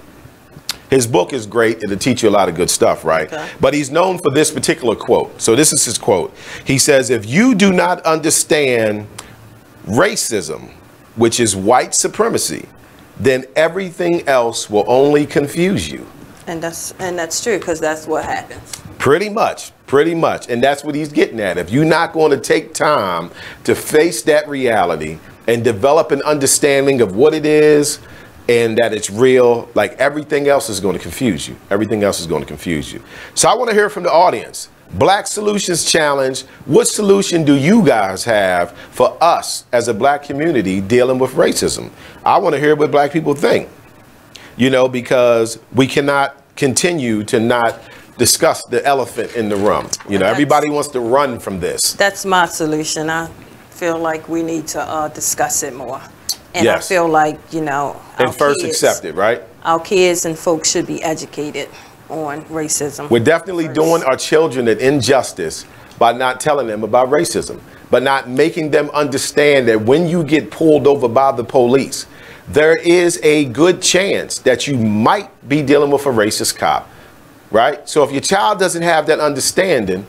His book is great. It'll teach you a lot of good stuff, right? But he's known for this particular quote. So this is his quote. He says, if you do not understand racism, which is white supremacy, then everything else will only confuse you. And that's true, because that's what happens. Pretty much. And that's what he's getting at. If you're not going to take time to face that reality and develop an understanding of what it is, and that it's real, like everything else is going to confuse you. Everything else is going to confuse you. So I want to hear from the audience. Black Solutions Challenge. What solution do you guys have for us as a black community dealing with racism? I want to hear what black people think. You know, because we cannot continue to not discuss the elephant in the room. You know, everybody wants to run from this. That's my solution. I feel like we need to discuss it more. And Yes. I feel like, you know, And first accept it, right? our kids and folks should be educated on racism. We're definitely doing our children an injustice by not telling them about racism, but not making them understand that when you get pulled over by the police, there is a good chance that you might be dealing with a racist cop, right? So if your child doesn't have that understanding,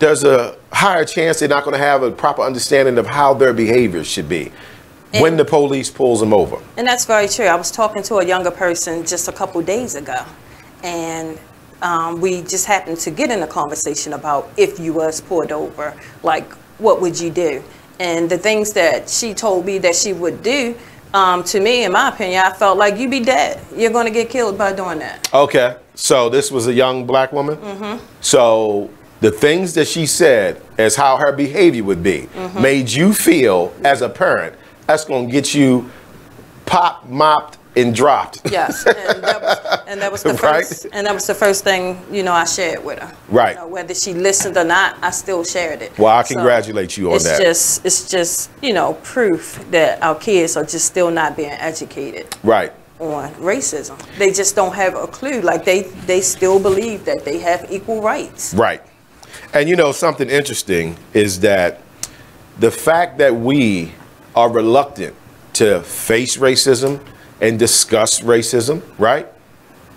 there's a higher chance they're not going to have a proper understanding of how their behavior should be when the police pulls them over. And that's very true. I was talking to a younger person just a couple days ago, and we just happened to get in a conversation about if you was pulled over, like, what would you do? And the things that she told me that she would do, to me, in my opinion, I felt like you'd be dead. You're going to get killed by doing that. Okay, so this was a young black woman? Mm-hmm. So the things that she said as how her behavior would be made you feel as a parent that's going to get you popped, mopped, and dropped. Yes, and that was the first, and that was the first thing, you know, I shared with her. Right. You know, whether she listened or not, I still shared it. Well, I So congratulate you on that. It's just, you know, proof that our kids are just still not being educated Right. on racism. They just don't have a clue. Like they still believe that they have equal rights. Right. And you know, something interesting is that the fact that we are reluctant to face racism and discuss racism, right,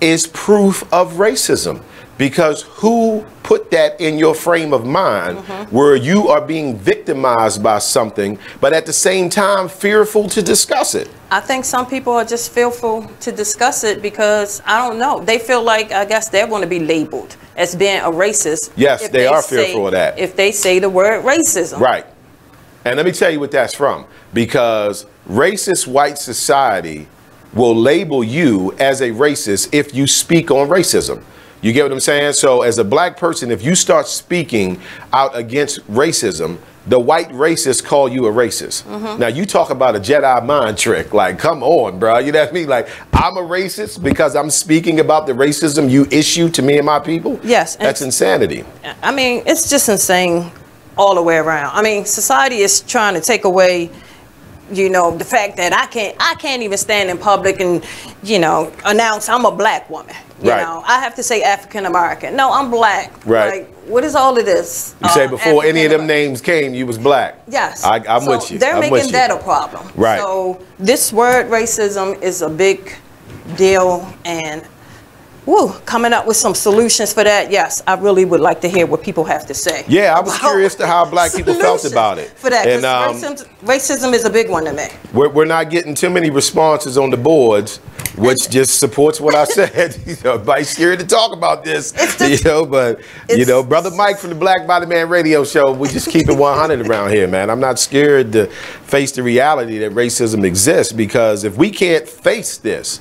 is proof of racism. Because who put that in your frame of mind where you are being victimized by something, but at the same time fearful to discuss it? I think some people are just fearful to discuss it because, I don't know, they feel like, I guess they're going to be labeled as being a racist. Yes, if they are say- fearful of that. If they say the word racism. Right. And let me tell you what that's from. Because racist white society will label you as a racist if you speak on racism. You get what I'm saying? So as a black person, if you start speaking out against racism, the white racists call you a racist. Now you talk about a Jedi mind trick, like, come on, bro. You know what I mean? Like, I'm a racist because I'm speaking about the racism you issue to me and my people? Yes. That's insanity. I mean, it's just insane all the way around. I mean, society is trying to take away, you know, the fact that I can't even stand in public and, you know, announce I'm a black woman. You Right. know, I have to say African American. No, I'm black. Right. Like, what is all of this? You say before any of them names came, you was black. Yes. I'm So with you. They're I'm making with you. that a problem. Right. So this word racism is a big deal, and coming up with some solutions for that. Yes, I really would like to hear what people have to say. Yeah, I was curious to how black people felt about it. For that, And 'cause racism is a big one to me. we're not getting too many responses on the boards, which just supports what I said. You know, everybody's scared to talk about this. You know, but you know, Brother Mike from the Black Body Man Radio Show, we just keep it 100 around here, man. I'm not scared to face the reality that racism exists, because if we can't face this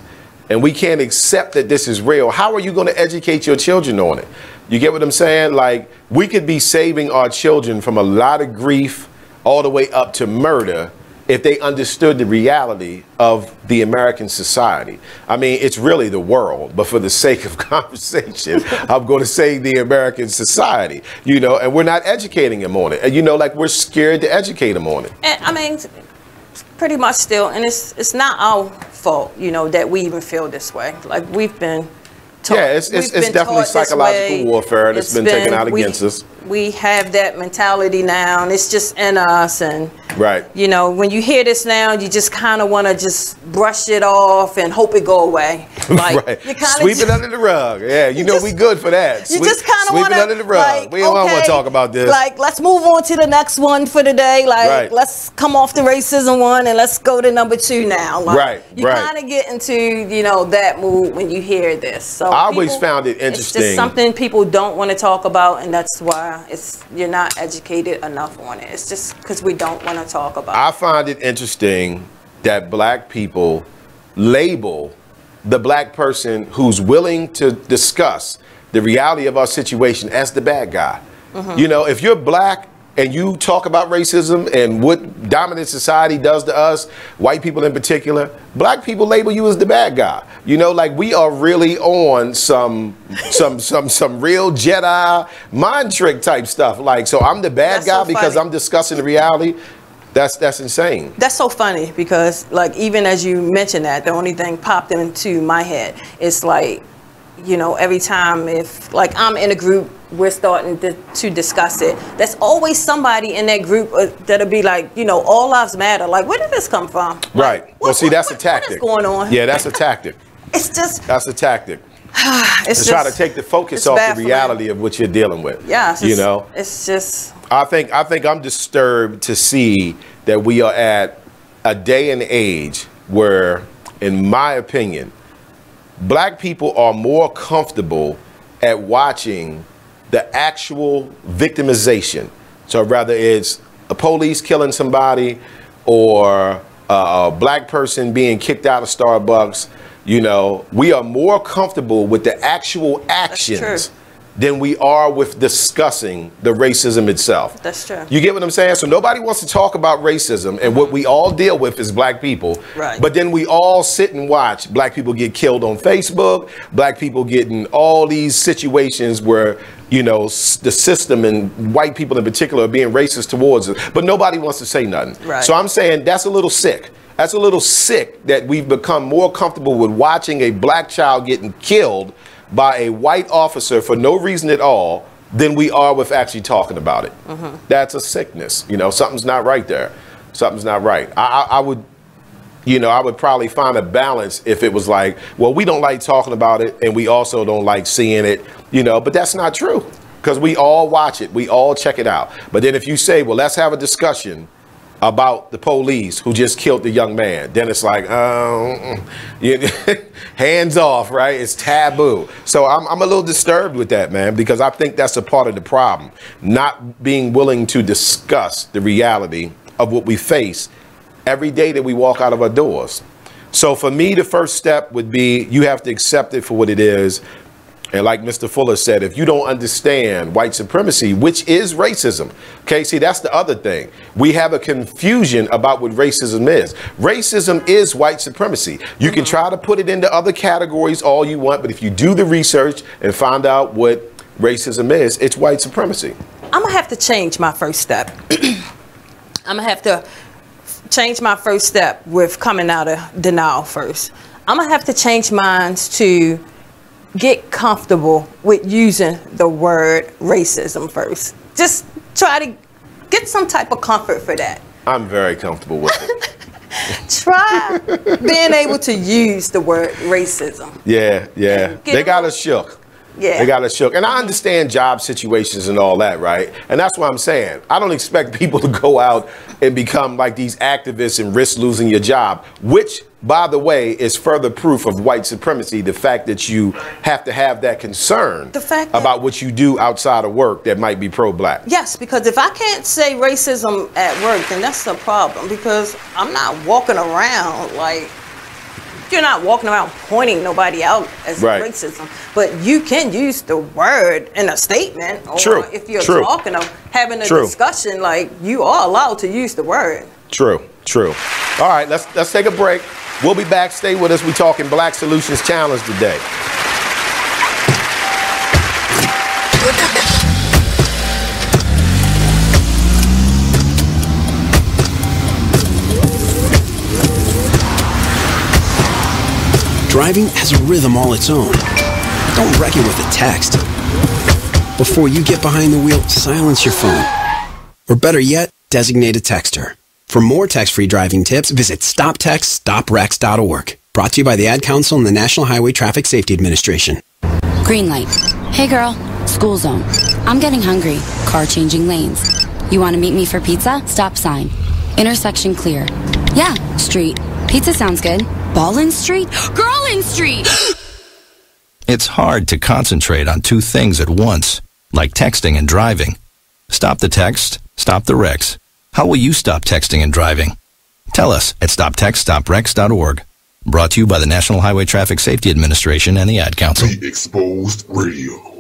and we can't accept that this is real, how are you going to educate your children on it? You get what I'm saying? Like, we could be saving our children from a lot of grief all the way up to murder if they understood the reality of the American society. I mean, it's really the world, but for the sake of conversation, I'm going to say the American society, you know, and we're not educating them on it. And, you know, like, we're scared to educate them on it. And I mean, pretty much still, and it's not our fault, you know, that we even feel this way. Like, we've been taught. Yeah, it's definitely psychological warfare that's been taken out against us. We have that mentality now, and it's just in us. And right, you know, when you hear this now, you just kind of want to just brush it off and hope it go away. Like, right. you kinda Sweep it under the rug. Yeah, you know, we good for that. You just kind of sweep want it under the rug. like, We don't want to talk about this. Like, let's move on to the next one for the day. Like, Right. let's come off the racism one and let's go to number 2 now. Like, Right, you right. kind of get into, you know, that mood when you hear this. So I always found it interesting. It's just something people don't want to talk about, and that's why you're not educated enough on it. It's just because we don't want to talk about it. I find it interesting that black people label the black person who's willing to discuss the reality of our situation as the bad guy. You know, if you're black and you talk about racism and what dominant society does to us, white people in particular, black people label you as the bad guy. You know, like we are really on some real Jedi mind trick type stuff. Like, so I'm the bad guy because I'm discussing the reality. That's insane. That's so funny because, like, even as you mentioned that, the only thing popped into my head is like, you know, every time if like I'm in a group, we're starting to discuss it. There's always somebody in that group that'll be like, you know, all lives matter. Like, where did this come from? Right. Well, see, that's a tactic. What is going on? Yeah, that's a tactic. It's just. That's a tactic. It's to try to take the focus off the reality of what you're dealing with. Yeah. You know. It's just. I think I'm disturbed to see that we are at a day and age where, in my opinion, black people are more comfortable at watching the actual victimization. So rather it's a police killing somebody or a black person being kicked out of Starbucks, you know, we are more comfortable with the actual actions than we are with discussing the racism itself. That's true. You get what I'm saying? So nobody wants to talk about racism, and what we all deal with is black people. Right. But then we all sit and watch black people get killed on Facebook, black people getting all these situations where, you know, the system and white people in particular are being racist towards us, but nobody wants to say nothing. Right. So I'm saying that's a little sick. That's a little sick that we've become more comfortable with watching a black child getting killed by a white officer for no reason at all than we are with actually talking about it. That's a sickness. You know, something's not right there. Something's not right. I would, you know, I would probably find a balance if it was like, well, we don't like talking about it and we also don't like seeing it, you know, but that's not true because we all watch it. We all check it out. But then if you say, well, let's have a discussion about the police who just killed the young man, then it's like, hands off, right? It's taboo. So I'm a little disturbed with that, man, because I think that's a part of the problem, not being willing to discuss the reality of what we face every day that we walk out of our doors. So for me, the first step would be you have to accept it for what it is. And like Mr. Fuller said, if you don't understand white supremacy, which is racism, okay, see, that's the other thing. We have a confusion about what racism is. Racism is white supremacy. You can try to put it into other categories all you want, but if you do the research and find out what racism is, it's white supremacy. I'm going to have to change my first step. I'm going to have to change my first step with coming out of denial first. I'm going to have to change mine to get comfortable with using the word racism first. Just try to get some type of comfort for that. I'm very comfortable with it. Try being able to use the word racism. Yeah. They got us shook. Yeah. They got us shook. And I understand job situations and all that, right? And that's what I'm saying. I don't expect people to go out and become like these activists and risk losing your job, which, by the way, is further proof of white supremacy, the fact that you have to have that concern about what you do outside of work that might be pro-black. Yes, because if I can't say racism at work, then that's a problem, because I'm not walking around like, you're not walking around pointing nobody out as racism, but you can use the word in a statement, or if you're talking or having a discussion, like, you are allowed to use the word. True. All right, let's take a break. We'll be back. Stay with us. We're talking Black Solutions Challenge today. Driving has a rhythm all its own. Don't wreck it with a text. Before you get behind the wheel, silence your phone. Or better yet, designate a texter. For more text-free driving tips, visit stoptextstoprex.org. Brought to you by the Ad Council and the National Highway Traffic Safety Administration. Green light. Hey girl, school zone. I'm getting hungry. Car changing lanes. You want to meet me for pizza? Stop sign. Intersection clear. Yeah, street. Pizza sounds good. Ballin Street? Girlin Street! It's hard to concentrate on two things at once, like texting and driving. Stop the text, stop the wrecks. How will you stop texting and driving? Tell us at stoptextstoprex.org. Brought to you by the National Highway Traffic Safety Administration and the Ad Council. Be Exposed Radio.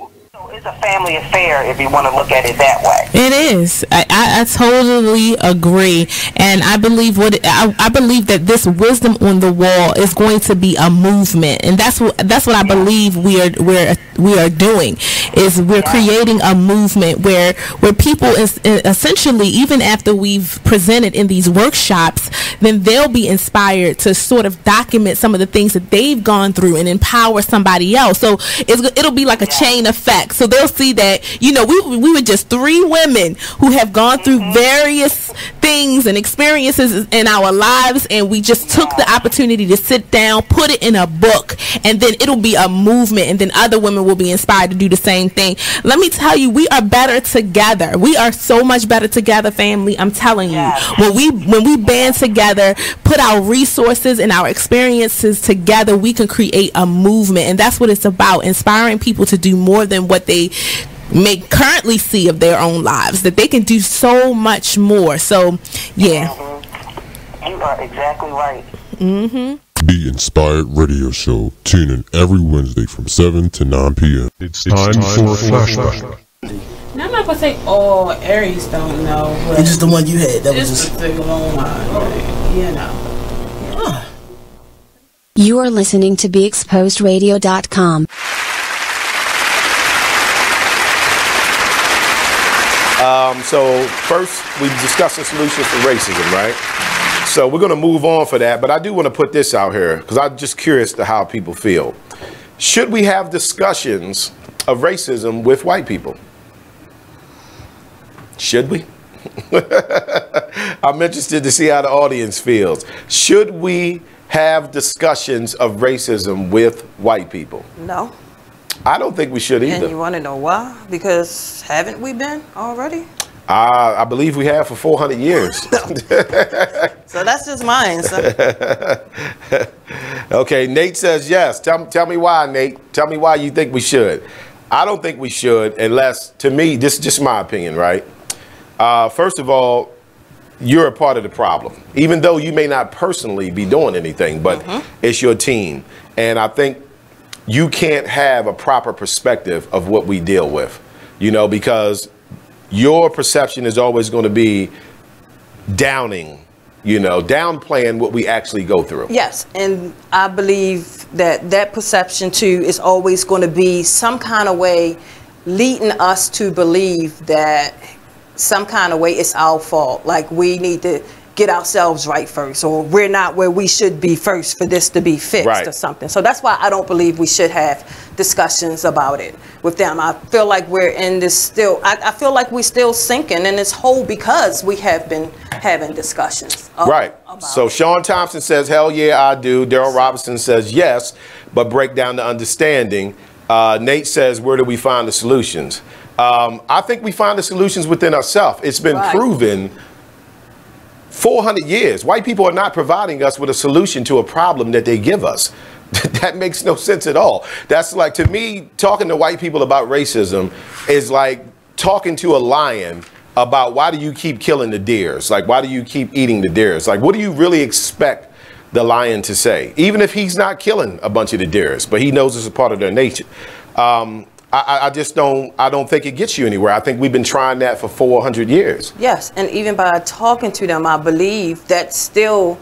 It's a family affair if you want to look at it that way. It is. I totally agree, and I believe I believe that this wisdom on the wall is going to be a movement, and that's what I believe we are doing. Is we're creating a movement where people essentially, even after we've presented in these workshops, then they'll be inspired to sort of document some of the things that they've gone through and empower somebody else. So it'll be like a chain effect. So they'll see that, you know, we were just 3 women who have gone through various things and experiences in our lives, and we just took the opportunity to sit down, put it in a book, and then it'll be a movement, and then other women will be inspired to do the same thing. Let me tell you, we are better together. We are so much better together, family. I'm telling you. When we band together, put our resources and our experiences together, we can create a movement, and that's what it's about, inspiring people to do more than what they may currently see of their own lives, that they can do so much more. So yeah, you are exactly right. Be Inspired Radio Show. Tune in every Wednesday from 7 to 9 p.m. It's time for a flashback. Now, I'm not gonna say all Aries don't know, but it's just the one you had. That was just a long one, you know. You are listening to BeExposedRadio.com. So first, we discussed the solutions for racism, right? So we're going to move on for that, but I do want to put this out here because I'm just curious to how people feel. Should we have discussions of racism with white people? Should we? I'm interested to see how the audience feels. Should we have discussions of racism with white people? No. I don't think we should either. And you want to know why? Because haven't we been already? I believe we have for 400 years. So that's just my answer. Okay, Nate says yes. Tell me why, Nate. Tell me why you think we should. I don't think we should unless, to me, this is just my opinion, right? First of all, you're a part of the problem. Even though you may not personally be doing anything, but it's your team. And I think you can't have a proper perspective of what we deal with, you know, because your perception is always going to be downing, you know, downplaying what we actually go through. Yes, and I believe that perception too is always going to be some kind of way leading us to believe that some kind of way it's our fault, like we need to get ourselves right first, or we're not where we should be first for this to be fixed or something. So that's why I don't believe we should have discussions about it with them. I feel like we're in this still, I feel like we're still sinking in this hole because we have been having discussions. So Sean Thompson says, hell yeah, I do. Daryl Robinson says yes, but break down the understanding. Nate says, where do we find the solutions? I think we find the solutions within ourselves. It's been proven 400 years. White people are not providing us with a solution to a problem that they give us. That makes no sense at all. That's like, to me, talking to white people about racism is like talking to a lion about why do you keep killing the deers? Like, why do you keep eating the deers? Like, what do you really expect the lion to say? Even if he's not killing a bunch of the deers, but he knows it's a part of their nature. I don't think it gets you anywhere. I think we've been trying that for 400 years. Yes, and even by talking to them, I believe that's still,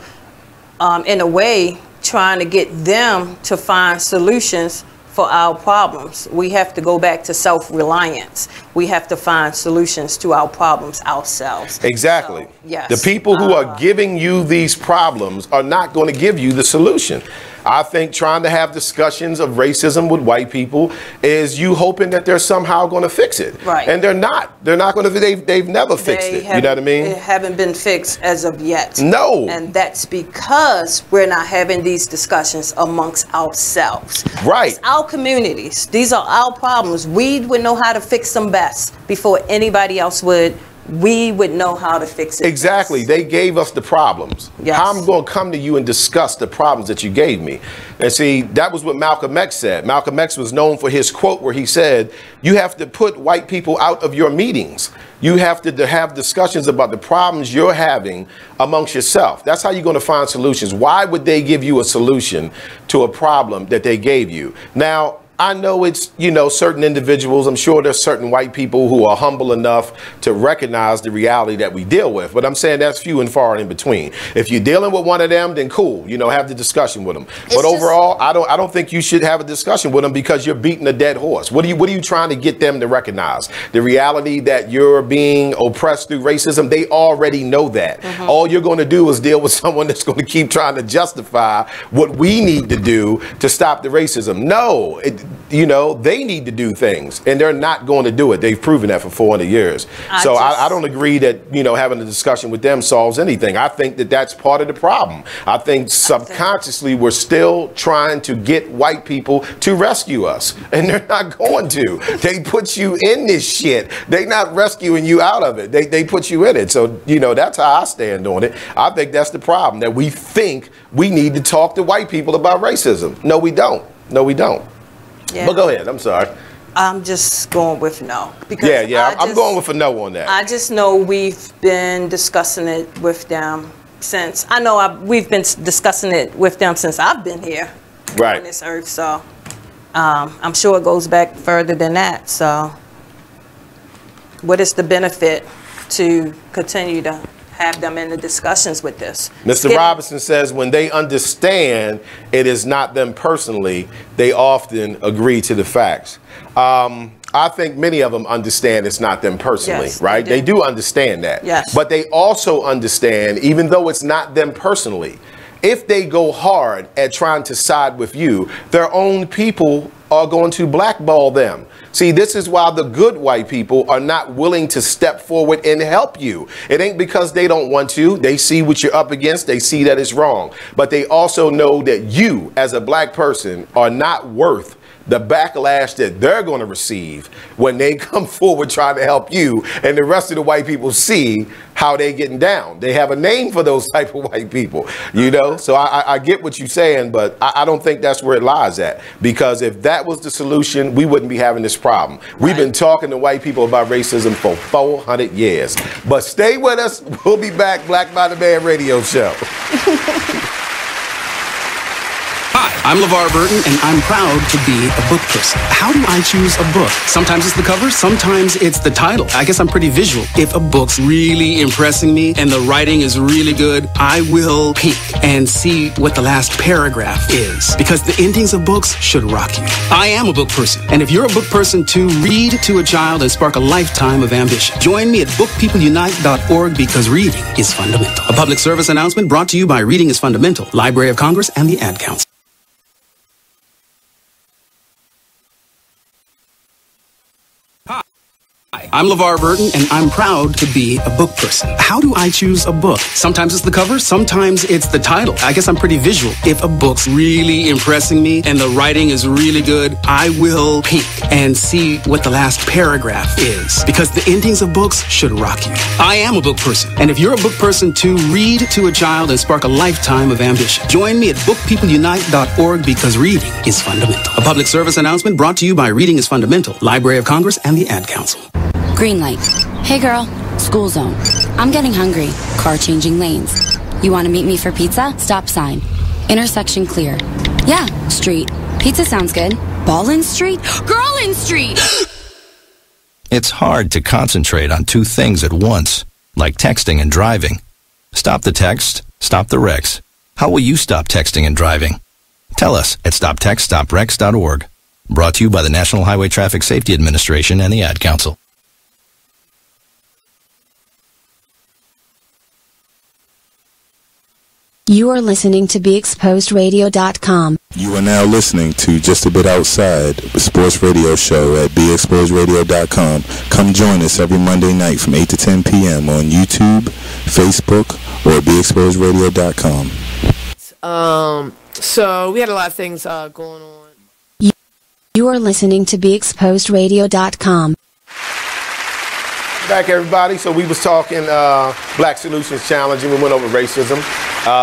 in a way, trying to get them to find solutions for our problems. We have to go back to self-reliance. We have to find solutions to our problems ourselves. Exactly. So, yes. The people who are giving you these problems are not going to give you the solution. I think trying to have discussions of racism with white people is you hoping that they're somehow going to fix it. Right. And they're not. They're not going to. They've never fixed it. You know what I mean? It haven't been fixed as of yet. No. And that's because we're not having these discussions amongst ourselves. Right. It's our communities. These are our problems. We would know how to fix them best before anybody else would we would know how to fix it. Exactly. They gave us the problems. Yes. How I'm going to come to you and discuss the problems that you gave me. And see, that was what Malcolm X said. Malcolm X was known for his quote where he said, you have to put white people out of your meetings. You have to have discussions about the problems you're having amongst yourself. That's how you're going to find solutions. Why would they give you a solution to a problem that they gave you? Now, I know it's, you know, certain individuals, I'm sure there's certain white people who are humble enough to recognize the reality that we deal with. But I'm saying that's few and far in between. If you're dealing with one of them, then cool, you know, have the discussion with them. But overall, I don't think you should have a discussion with them because you're beating a dead horse. What are you trying to get them to recognize? The reality that you're being oppressed through racism, they already know that. All you're going to do is deal with someone that's going to keep trying to justify what we need to do to stop the racism. No, you know, they need to do things, and they're not going to do it. They've proven that for 400 years. I don't agree that, you know, having a discussion with them solves anything. I think that that's part of the problem. I think subconsciously we're still trying to get white people to rescue us, and they're not going to. They put you in this shit. They're not rescuing you out of it. They put you in it. So, you know, that's how I stand on it. I think that's the problem, that we think we need to talk to white people about racism. No, we don't. No, we don't. Yeah. But go ahead. I'm sorry. I'm just going with no. Because I'm going with a no on that. I just know we've been discussing it with them since, we've been discussing it with them since I've been here on this earth. So I'm sure it goes back further than that. So what is the benefit to continue to have them in the discussions with this? Mr. Robinson says when they understand it is not them personally, they often agree to the facts. I think many of them understand it's not them personally, right? They do understand that. Yes. But they also understand, even though it's not them personally, if they go hard at trying to side with you, their own people are going to blackball them. See, this is why the good white people are not willing to step forward and help you. It ain't because they don't want to. They see what you're up against. They see that it's wrong. But they also know that you, as a black person, are not worth the backlash that they're going to receive when they come forward trying to help you, and the rest of the white people see how they getting down. They have a name for those type of white people, you know? So I get what you're saying, but I don't think that's where it lies at, because if that was the solution, we wouldn't be having this problem. We've been talking to white people about racism for 400 years. But stay with us. We'll be back. Black by the Man Radio Show. Hi, I'm LeVar Burton, and I'm proud to be a book person. How do I choose a book? Sometimes it's the cover, sometimes it's the title. I guess I'm pretty visual. If a book's really impressing me and the writing is really good, I will peek and see what the last paragraph is, because the endings of books should rock you. I am a book person, and if you're a book person too, read to a child and spark a lifetime of ambition. Join me at bookpeopleunite.org, because reading is fundamental. A public service announcement brought to you by Reading is Fundamental, Library of Congress, and the Ad Council. I'm LeVar Burton, and I'm proud to be a book person. How do I choose a book? Sometimes it's the cover, sometimes it's the title. I guess I'm pretty visual. If a book's really impressing me and the writing is really good, I will peek and see what the last paragraph is, because the endings of books should rock you. I am a book person, and if you're a book person too, read to a child and spark a lifetime of ambition. Join me at bookpeopleunite.org, because reading is fundamental. A public service announcement brought to you by Reading is Fundamental, Library of Congress, and the Ad Council. Green light. Hey girl, school zone. I'm getting hungry. Car changing lanes. You want to meet me for pizza? Stop sign. Intersection clear. Yeah, street. Pizza sounds good. Ballin Street? Girlin Street! It's hard to concentrate on two things at once, like texting and driving. Stop the text, stop the wrecks. How will you stop texting and driving? Tell us at stoptextstopwrecks.org. Brought to you by the National Highway Traffic Safety Administration and the Ad Council. You are listening to BeExposedRadio.com. You are now listening to Just a Bit Outside, the sports radio show at BeExposedRadio.com. Come join us every Monday night from 8 to 10 p.m. on YouTube, Facebook, or BeExposedRadio.com. So we had a lot of things going on. You are listening to BeExposedRadio.com. Welcome back, everybody. So we was talking Black Solutions Challenge, and we went over racism.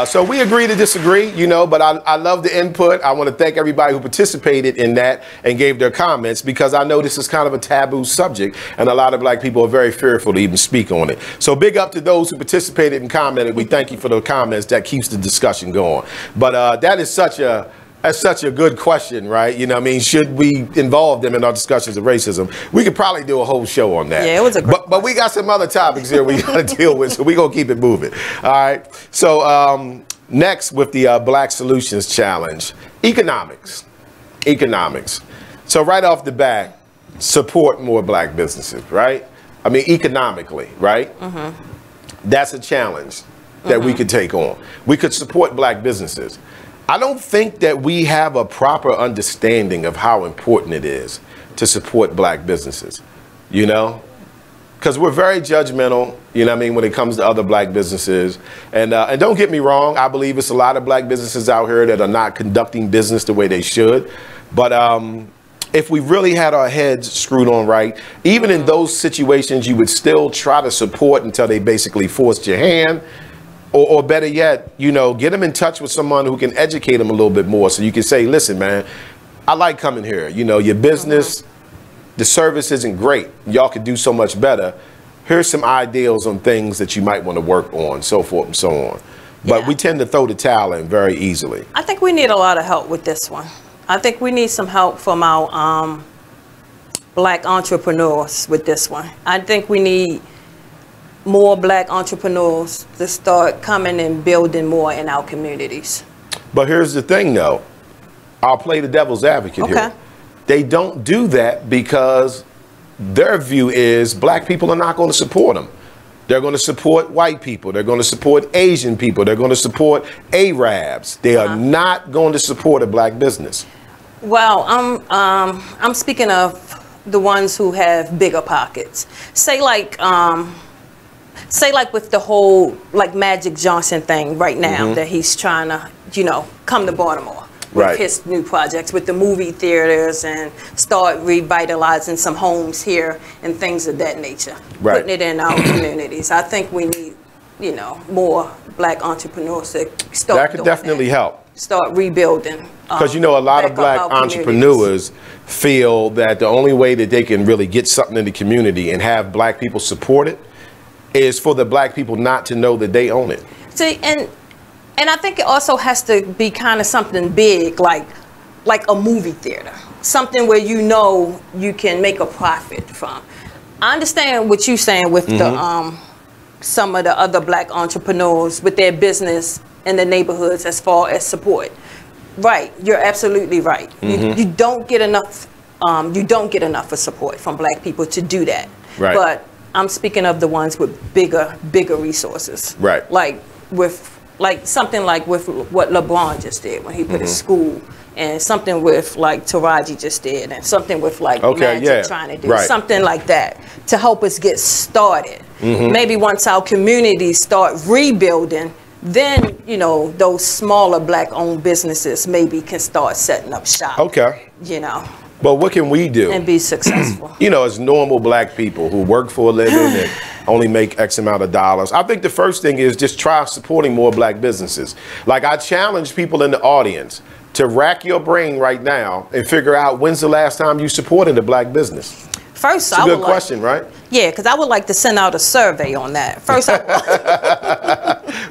So we agree to disagree, you know, but I love the input. I want to thank everybody who participated in that and gave their comments, because I know this is kind of a taboo subject, and a lot of black people are very fearful to even speak on it. So big up to those who participated and commented. We thank you for the comments. That keeps the discussion going. But that is such a good question, right? You know what I mean? Should we involve them in our discussions of racism? We could probably do a whole show on that. Yeah, it was a great But we got some other topics here we got to deal with, so we're going to keep it moving. All right. So next with the Black Solutions Challenge, economics. Economics. So right off the bat, support more black businesses, right? I mean, economically, right? That's a challenge that we could take on. We could support black businesses. I don't think that we have a proper understanding of how important it is to support black businesses, you know? Because we're very judgmental, you know what I mean, when it comes to other black businesses. And don't get me wrong, I believe it's a lot of black businesses out here that are not conducting business the way they should. But if we really had our heads screwed on right, even in those situations, you would still try to support until they basically forced your hand. Or better yet, you know, get them in touch with someone who can educate them a little bit more. So you can say, listen, man, I like coming here. You know, your business, the service isn't great. Y'all could do so much better. Here's some ideals on things that you might want to work on, so forth and so on. But we tend to throw the towel in very easily. I think we need a lot of help with this one. I think we need some help from our black entrepreneurs with this one. I think we need more black entrepreneurs to start coming and building more in our communities. But here's the thing, though. I'll play the devil's advocate here. They don't do that because their view is black people are not going to support them. They're going to support white people. They're going to support Asian people. They're going to support Arabs. They are not going to support a black business. Well, I'm speaking of the ones who have bigger pockets. Say like with the whole like Magic Johnson thing right now that he's trying to, you know, come to Baltimore with his new projects with the movie theaters and start revitalizing some homes here and things of that nature. Putting it in our communities. I think we need, you know, more black entrepreneurs to start that could definitely help. Start rebuilding. Because, you know, a lot of black entrepreneurs feel that the only way that they can really get something in the community and have black people support it is for the black people not to know that they own it. See, and I think it also has to be kind of something big, like a movie theater, something where you know you can make a profit from. I understand what you're saying with the some of the other black entrepreneurs with their business in the neighborhoods as far as support. Right, you're absolutely right. You don't get enough. You don't get enough of support from black people to do that. Right. But I'm speaking of the ones with bigger resources. Right. Like something like with what LeBron just did when he put his school, and something with like Taraji just did, and something with like Magic trying to do, something like that to help us get started. Maybe once our communities start rebuilding, then, you know, those smaller black-owned businesses maybe can start setting up shop. You know. But what can we do? And be successful. You know, as normal black people who work for a living and only make X amount of dollars, I think the first thing is just try supporting more black businesses. Like, I challenge people in the audience to rack your brain right now and figure out when's the last time you supported a black business. First, it's a good question, right? Yeah, because I would like to send out a survey on that. First,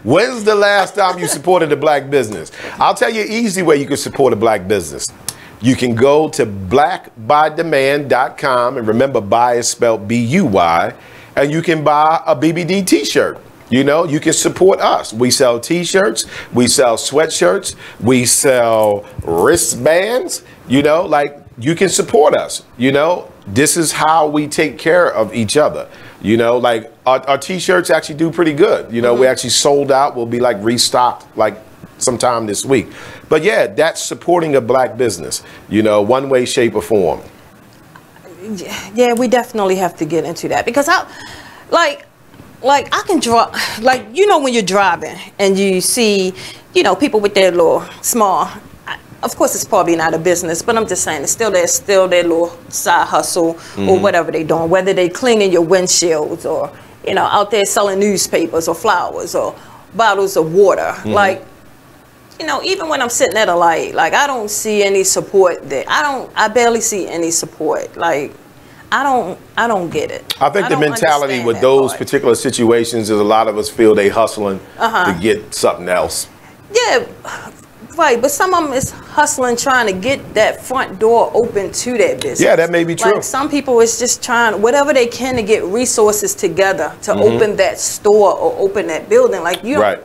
when's the last time you supported a black business? I'll tell you an easy way you can support a black business. You can go to blackbydemand.com, and remember, buy is spelled B-U-Y, and you can buy a BBD t-shirt. You know, you can support us. We sell t-shirts, we sell sweatshirts, we sell wristbands, you know, like, you can support us. You know, this is how we take care of each other. You know, like our t-shirts actually do pretty good. You know, we actually sold out. We'll be like restocked like sometime this week. But yeah, that's supporting a black business, you know, one way, shape, or form. Yeah, we definitely have to get into that, because I can draw, like, you know, when you're driving and you see, you know, people with their little small, of course, it's probably not a business, but I'm just saying it's still their little side hustle or whatever they're doing, whether they cleaning your windshields or, you know, out there selling newspapers or flowers or bottles of water. Like, you know, even when I'm sitting at a light, like, I don't see any support there. I barely see any support. Like, I don't get it. I think the mentality with those particular situations is a lot of us feel they hustling to get something else. Yeah, right. But some of them is hustling, trying to get that front door open to their business. Yeah, that may be true. Like some people is just trying whatever they can to get resources together to open that store or open that building. Like you don't,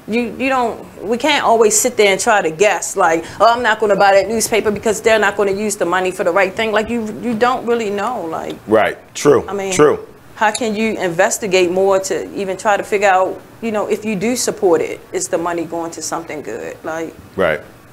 you don't. We can't always sit there and try to guess. Like, oh, I'm not going to buy that newspaper because they're not going to use the money for the right thing. Like you don't really know. Like true. I mean, true. How can you investigate more to even try to figure out, you know, if you do support it, is the money going to something good? Like,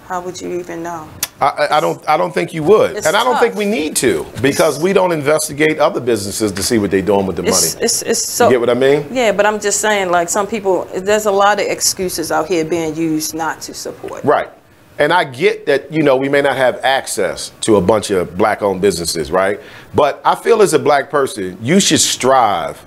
how would you even know? I don't think you would, It's and I don't tough. think we need to, because we don't investigate other businesses to see what they're doing with the money. It's so, you get what I mean? Yeah, but I'm just saying, like, some people, there's a lot of excuses out here being used not to support. Right. And I get that, you know, we may not have access to a bunch of black-owned businesses, right? But I feel as a black person, you should strive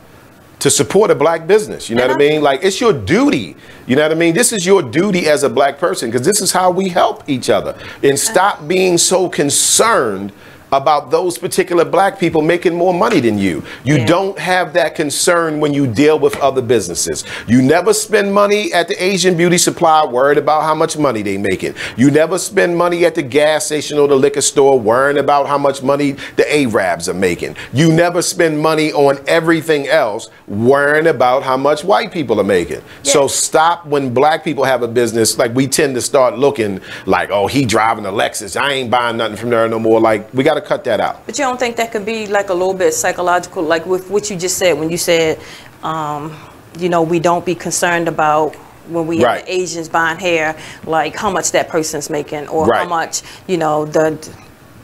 to support a black business. You know what I mean? Like, it's your duty. You know what I mean? This is your duty as a black person, because this is how we help each other. And stop being so concerned about those particular black people making more money than you. You don't have that concern when you deal with other businesses. You never spend money at the Asian beauty supply worried about how much money they making. You never spend money at the gas station or the liquor store worrying about how much money the Arabs are making. You never spend money on everything else worrying about how much white people are making. So stop when black people have a business, like we tend to start looking like, oh, he driving a Lexus, I ain't buying nothing from there no more. Like, we got to cut that out. But you don't think that could be like a little bit psychological, like with what you just said when you said, you know, we don't be concerned about when we have the Asians buying hair, like how much that person's making or how much, you know, the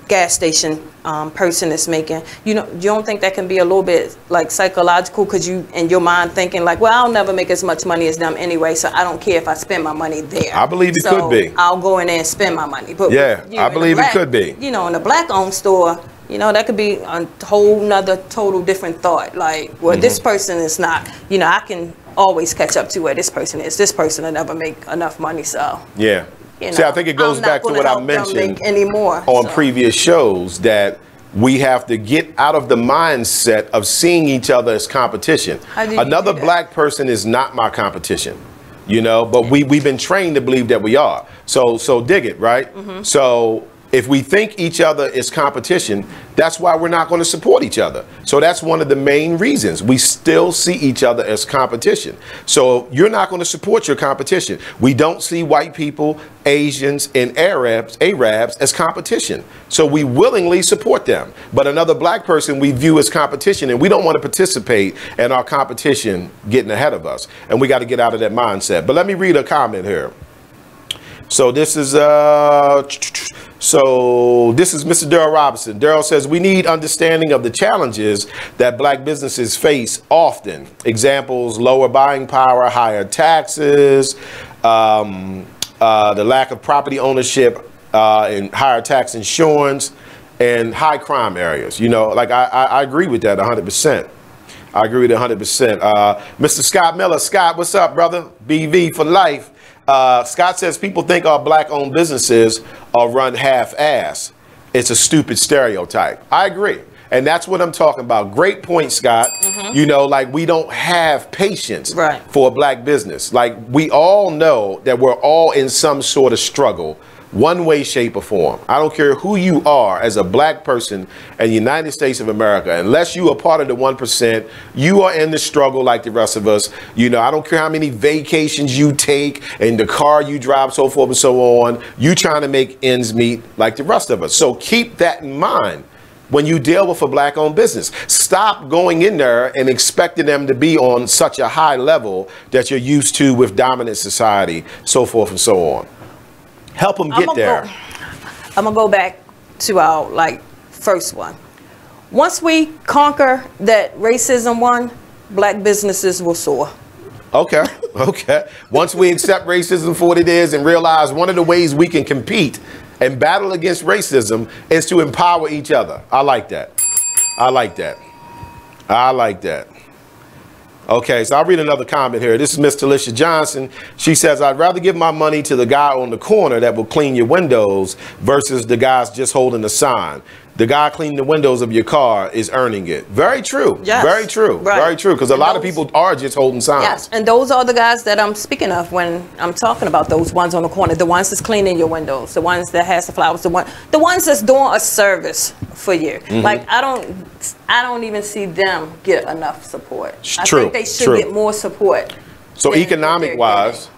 gas station person is making. You know, you don't think that can be a little bit like psychological, because you in your mind thinking like, well, I'll never make as much money as them anyway, so I don't care if I spend my money there. I believe it could be. I'll go in there and spend my money. But I believe it could be. You know, in a black-owned store, you know, that could be a whole nother total different thought. Like, well, this person is not, you know, I can always catch up to where this person is. This person will never make enough money, so. Yeah. You know, see, I think it goes back to what I mentioned on previous shows, that we have to get out of the mindset of seeing each other as competition. Another black person is not my competition, you know, but we've been trained to believe that we are. So dig it, right? So if we think each other is competition, that's why we're not going to support each other. So that's one of the main reasons. We still see each other as competition. So you're not going to support your competition. We don't see white people, Asians, and Arabs as competition. So we willingly support them. But another black person we view as competition, and we don't want to participate in our competition getting ahead of us. And we got to get out of that mindset. But let me read a comment here. So this is Mr. Daryl Robinson. Daryl says, we need understanding of the challenges that black businesses face often. Examples: lower buying power, higher taxes, the lack of property ownership, and higher tax insurance, and high crime areas. You know, like I agree with that 100%. I agree with it 100%. Mr. Scott Miller. Scott, what's up, brother? BV for life. Scott says people think our black-owned businesses are run half-ass. It's a stupid stereotype. I agree. And that's what I'm talking about. Great point, Scott. You know, like, we don't have patience for a black business. Like, we all know that we're all in some sort of struggle, one way, shape, or form. I don't care who you are as a black person in the United States of America. Unless you are part of the 1%, you are in the struggle like the rest of us. You know, I don't care how many vacations you take and the car you drive, so forth and so on. You trying to make ends meet like the rest of us. So keep that in mind when you deal with a black-owned business. Stop going in there and expecting them to be on such a high level that you're used to with dominant society, so forth and so on. Help them get there. I'm gonna go back to our first one. Once we conquer that racism one, black businesses will soar. Okay. Once we accept racism for what it is and realize one of the ways we can compete and battle against racism is to empower each other. I like that. I like that. I like that. Okay, so I'll read another comment here. This is Miss Talisha Johnson. She says, I'd rather give my money to the guy on the corner that will clean your windows versus the guys just holding a sign. The guy cleaning the windows of your car is earning it. Very true. Yes. Very true. Right. Very true. Because a lot of people are just holding signs. Yes, and those are the guys that I'm speaking of when I'm talking about those ones on the corner, the ones that's cleaning your windows, the ones that has the flowers, the ones that's doing a service for you. Like I don't even see them get enough support. I think they should get more support. So economic wise,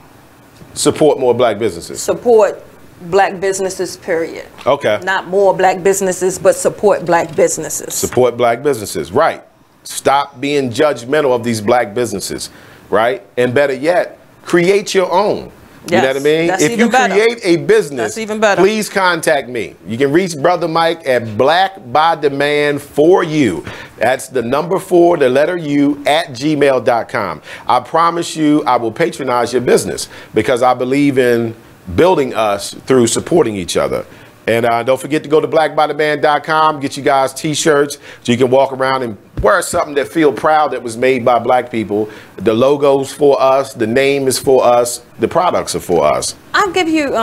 support more black businesses. Support black businesses, period. Okay. Not more black businesses, but support black businesses. Support black businesses, right. Stop being judgmental of these black businesses, right? And better yet, create your own. You know what I mean? If you create a business, please contact me. You can reach Brother Mike at Black by Demand for You. That's the number 4, the letter U, at gmail.com. I promise you I will patronize your business because I believe in building us through supporting each other. And don't forget to go to blackbytheband.com, get you guys t-shirts so you can walk around and wear something that feel proud that was made by black people. The logo's for us, the name is for us, the products are for us. I'll give you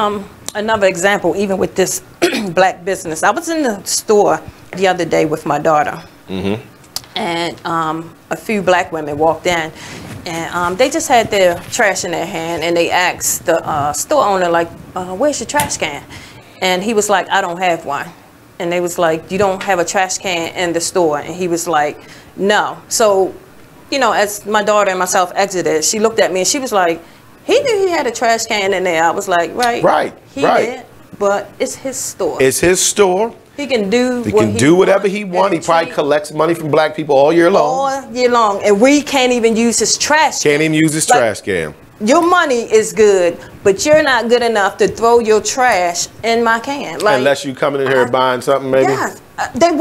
another example, even with this black business. I was in the store the other day with my daughter. And a few black women walked in, and they just had their trash in their hand, and they asked the store owner, like, where's your trash can? And he was like, I don't have one. And they was like, you don't have a trash can in the store? And he was like, no. So, you know, as my daughter and myself exited, she looked at me and she was like, he knew he had a trash can in there. I was like, right. He did, but it's his store. It's his store. He can do whatever he wants. He probably collects money from black people all year long. All year long. And we can't even use his trash can. Can't even use his trash can. Your money is good, but you're not good enough to throw your trash in my can. Like, unless you coming in here buying something, maybe? Yeah. They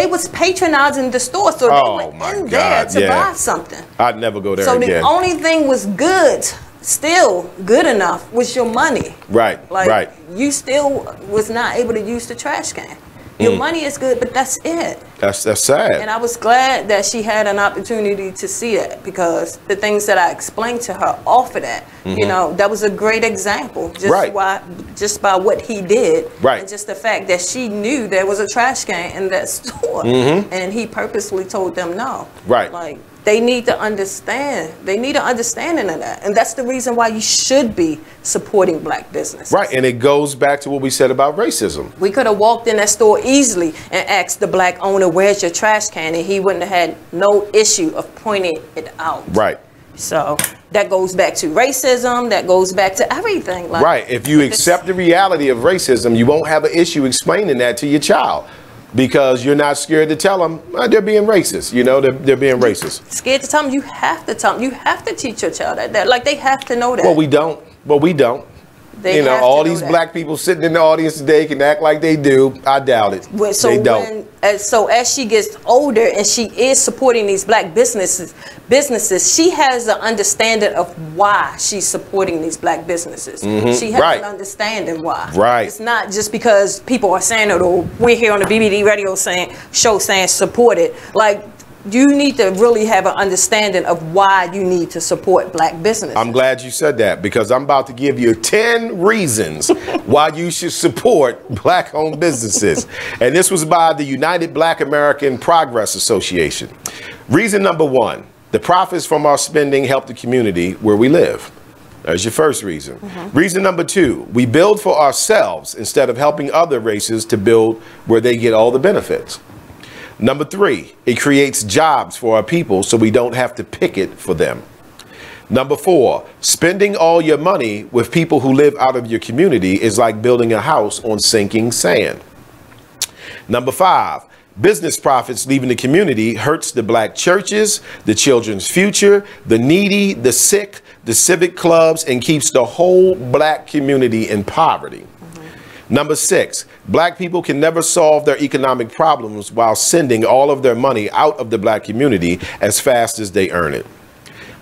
was patronizing the store, so they went in there to buy something. I'd never go there again. So the only thing was good, still good enough, was your money. Right, like, you still was not able to use the trash can. Your money is good, but that's it. That's sad. And I was glad that she had an opportunity to see that, because the things that I explained to her off of that, you know, that was a great example. Just by what he did. Right. And just the fact that she knew there was a trash can in that store. And he purposely told them no. Right. Like, they need to understand. They need an understanding of that. And that's the reason why you should be supporting black business. Right, and it goes back to what we said about racism. We could have walked in that store easily and asked the black owner, where's your trash can? And he wouldn't have had no issue of pointing it out. Right. So that goes back to racism. That goes back to everything. Like, right. If you accept the reality of racism, you won't have an issue explaining that to your child. Because you're not scared to tell them they're being racist. You know, they're being racist. Scared to tell them? You have to tell them. You have to teach your child that. Like, they have to know that. Well, we don't. You know, all these black people sitting in the audience today can act like they do. I doubt it. They don't. So as she gets older and she is supporting these black businesses, she has an understanding of why she's supporting these black businesses. She has an understanding why. Right. It's not just because people are saying it, or we're here on the BBD radio show saying support it. Like, you need to really have an understanding of why you need to support black business. I'm glad you said that, because I'm about to give you 10 reasons why you should support black-owned businesses. And this was by the United Black American Progress Association. Reason number 1, the profits from our spending help the community where we live. That's your first reason. Reason number 2, we build for ourselves instead of helping other races to build where they get all the benefits. Number 3, it creates jobs for our people so we don't have to picket for them. Number 4, spending all your money with people who live out of your community is like building a house on sinking sand. Number 5, business profits leaving the community hurts the black churches, the children's future, the needy, the sick, the civic clubs, and keeps the whole black community in poverty. Number 6, black people can never solve their economic problems while sending all of their money out of the black community as fast as they earn it.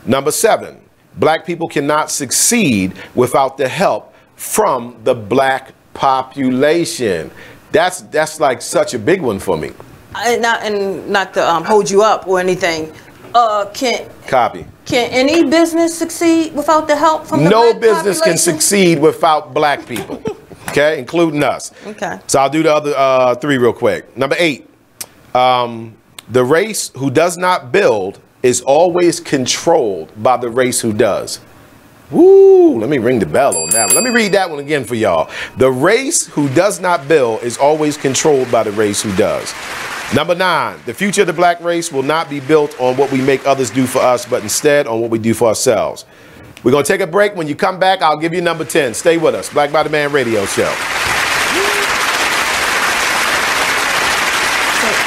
Number 7, black people cannot succeed without the help from the black population. That's like such a big one for me. And not to hold you up or anything. Copy. Can any business succeed without the help from the No black business can population? succeed without black people. Okay, including us. Okay. So I'll do the other 3 real quick. Number 8. The race who does not build is always controlled by the race who does. Woo, let me ring the bell on that one. Let me read that one again for y'all. The race who does not build is always controlled by the race who does. Number 9, the future of the black race will not be built on what we make others do for us, but instead on what we do for ourselves. We're going to take a break. When you come back, I'll give you number 10. Stay with us. Black Body Man Radio Show.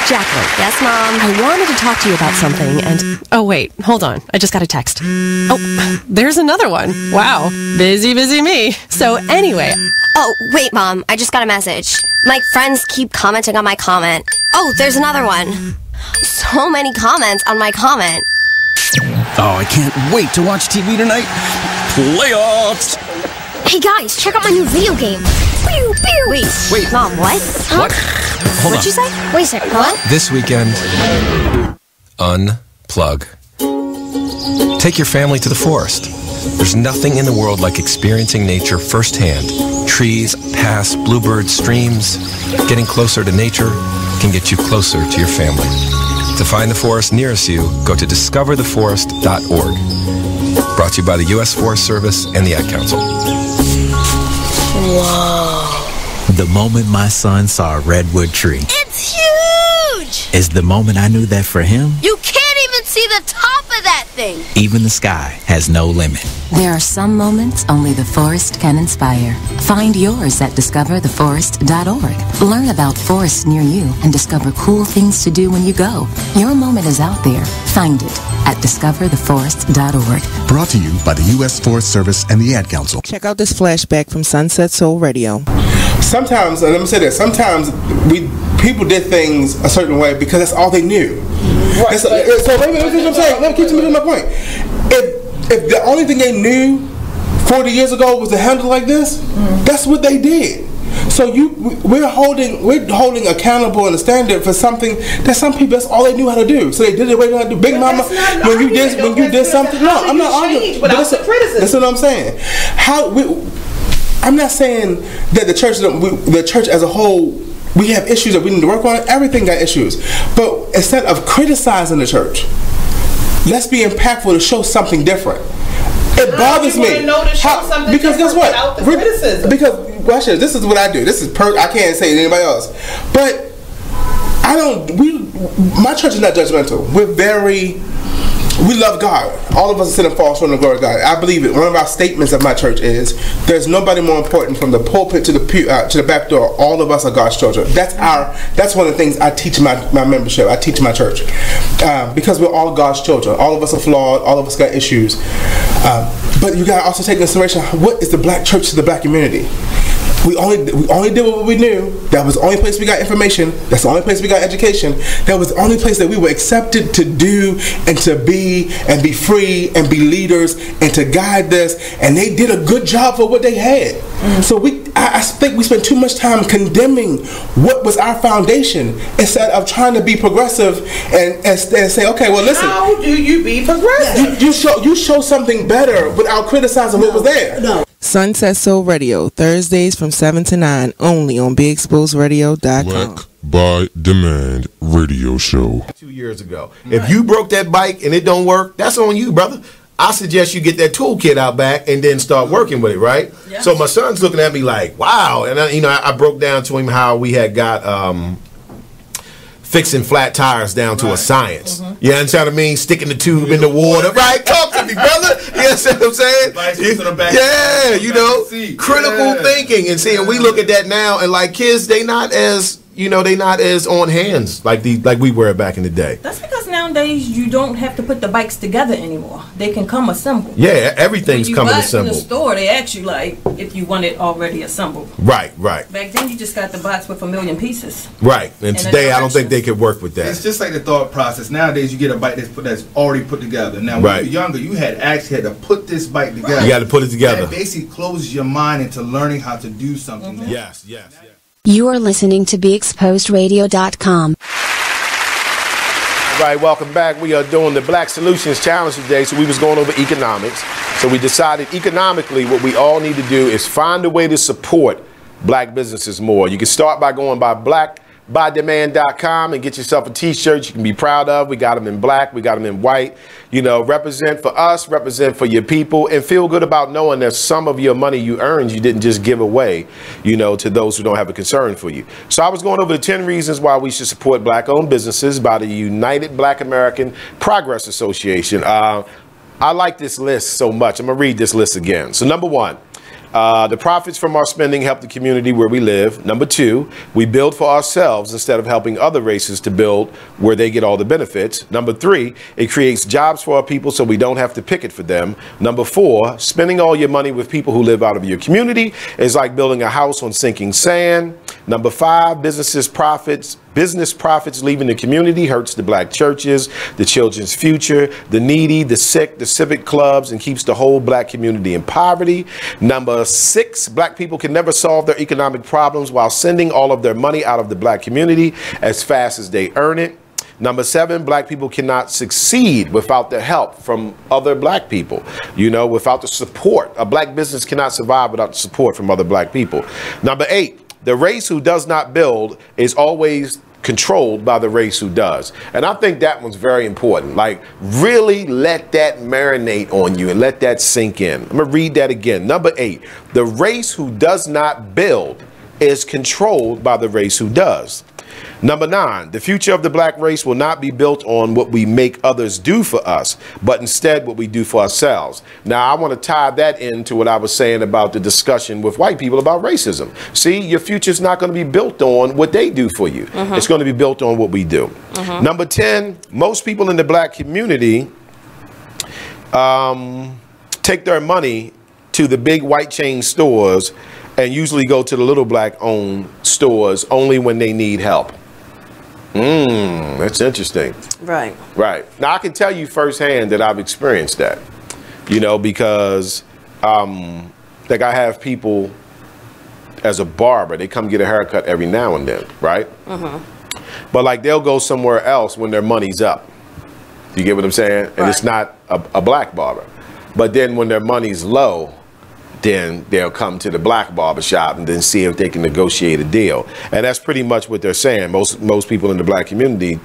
Jacqueline. Yes, Mom? I wanted to talk to you about something and... Oh, wait. Hold on. I just got a text. Oh, there's another one. Wow. Busy me. So anyway... Oh, wait, Mom. I just got a message. My friends keep commenting on my comment. Oh, there's another one. So many comments on my comment. Oh, I can't wait to watch TV tonight. Playoffs! Hey, guys, check out my new video game. Pew, pew. Wait. Mom, what? Huh? What? Hold What'd you on. say? Wait a second. What? This weekend, unplug. Take your family to the forest. There's nothing in the world like experiencing nature firsthand. Trees, paths, bluebirds, streams. Getting closer to nature can get you closer to your family. To find the forest nearest you, go to discovertheforest.org. Brought to you by the U.S. Forest Service and the Ad Council. Whoa. The moment my son saw a redwood tree It's huge! is the moment I knew that for him, You can't even see the top of that thing. even the sky has no limit. There are some moments only the forest can inspire. Find yours at discovertheforest.org. Learn about forests near you and discover cool things to do when you go. Your moment is out there. Find it at discovertheforest.org. Brought to you by the U.S. Forest Service and the Ad Council. Check out this flashback from Sunset Soul Radio. Sometimes, let me say this, sometimes people did things a certain way because that's all they knew. Right. So let me what I'm saying. Let me keep to my point. If the only thing they knew 40 years ago was to handle like this, that's what they did. So we're holding accountable and a standard for something that some people, that's all they knew how to do. So they did it way they how to do. Big Mama, when you did something, no, I'm not arguing. But that's what I'm saying. I'm not saying that the church as a whole, we have issues that we need to work on. Everything got issues. But instead of criticizing the church, let's be impactful to show something different. It bothers me. Because guess what? Because watch this is what I do. This is I can't say it to anybody else. But my church is not judgmental. We love God. All of us are sitting false from the glory of God. I believe it. One of our statements of my church is, there's nobody more important from the pulpit to the pew, to the back door. All of us are God's children. That's one of the things I teach my membership. I teach my church. Because we're all God's children. All of us are flawed. All of us got issues. But you got to also take into consideration, what is the black church to the black community? We only did what we knew. That was the only place we got information. That's the only place we got education. That was the only place that we were accepted to do and to be and be free and be leaders and to guide this. And they did a good job for what they had. So I think we spent too much time condemning what was our foundation instead of trying to be progressive and say, okay, well, listen. How do you be progressive? You show something better without criticizing what was there. No. Sunset Soul Radio, Thursdays from 7 to 9, only on BeExposedRadio.com. Black by Demand Radio Show. 2 years ago. If you broke that bike and it don't work, that's on you, brother. I suggest you get that toolkit out back and then start working with it, right? Yeah. So my son's looking at me like, wow. And I broke down to him how we had got fixing flat tires down to a science. You understand what I mean? Sticking the tube in the water. Right? Talk to me, brother. You understand what I'm saying? Yeah, critical thinking. And seeing, we look at that now and like kids, they not as on hands like we were back in the day. That's because now nowadays you don't have to put the bikes together anymore. They can come assembled. Yeah, everything's coming assembled. In the store, they ask you like if you want it already assembled. Right. Back then, you just got the box with 1 million pieces. Right, and today I don't think they could work with that. It's just like the thought process. Nowadays, you get a bike that's already put together. Now, when you were younger, you had to put this bike together. You got to put it together. That basically closes your mind into learning how to do something. Yes. You are listening to BeExposedRadio.com. All right, welcome back. We are doing the Black Solutions Challenge today. So we was going over economics. So we decided economically what we all need to do is find a way to support black businesses more. You can start by going by blackbydemand.com and get yourself a t-shirt you can be proud of. We got them in black, we got them in white. Represent for us, represent for your people, and feel good about knowing that some of your money you earned you didn't just give away, to those who don't have a concern for you. So I was going over the 10 reasons why we should support black-owned businesses by the United Black American Progress Association. I like this list so much. I'm going to read this list again. So number 1. The profits from our spending help the community where we live. Number 2, we build for ourselves instead of helping other races to build where they get all the benefits. Number 3, it creates jobs for our people so we don't have to picket for them. Number 4, spending all your money with people who live out of your community is like building a house on sinking sand. Number 5, business profits leaving the community hurts the black churches, the children's future, the needy, the sick, the civic clubs, and keeps the whole black community in poverty. Number 6, black people can never solve their economic problems while sending all of their money out of the black community as fast as they earn it. Number 7, black people cannot succeed without the help from other black people, without the support. A black business cannot survive without the support from other black people. Number 8, the race who does not build is always controlled by the race who does. And I think that one's very important. Like, really let that marinate on you and let that sink in. I'm going to read that again. Number 8, the race who does not build is controlled by the race who does. Number 9, the future of the black race will not be built on what we make others do for us, but instead what we do for ourselves. Now, I want to tie that into what I was saying about the discussion with white people about racism. See, your future's not going to be built on what they do for you. It's going to be built on what we do. Number 10, most people in the black community take their money to the big white chain stores and usually go to the little black-owned stores only when they need help. That's interesting. Right. Now, I can tell you firsthand that I've experienced that, because like I have people as a barber, they come get a haircut every now and then, right? But like they'll go somewhere else when their money's up. You get what I'm saying? And it's not a black barber. But then when their money's low, then they'll come to the black barbershop and then see if they can negotiate a deal. And that's pretty much what they're saying. Most people in the black community,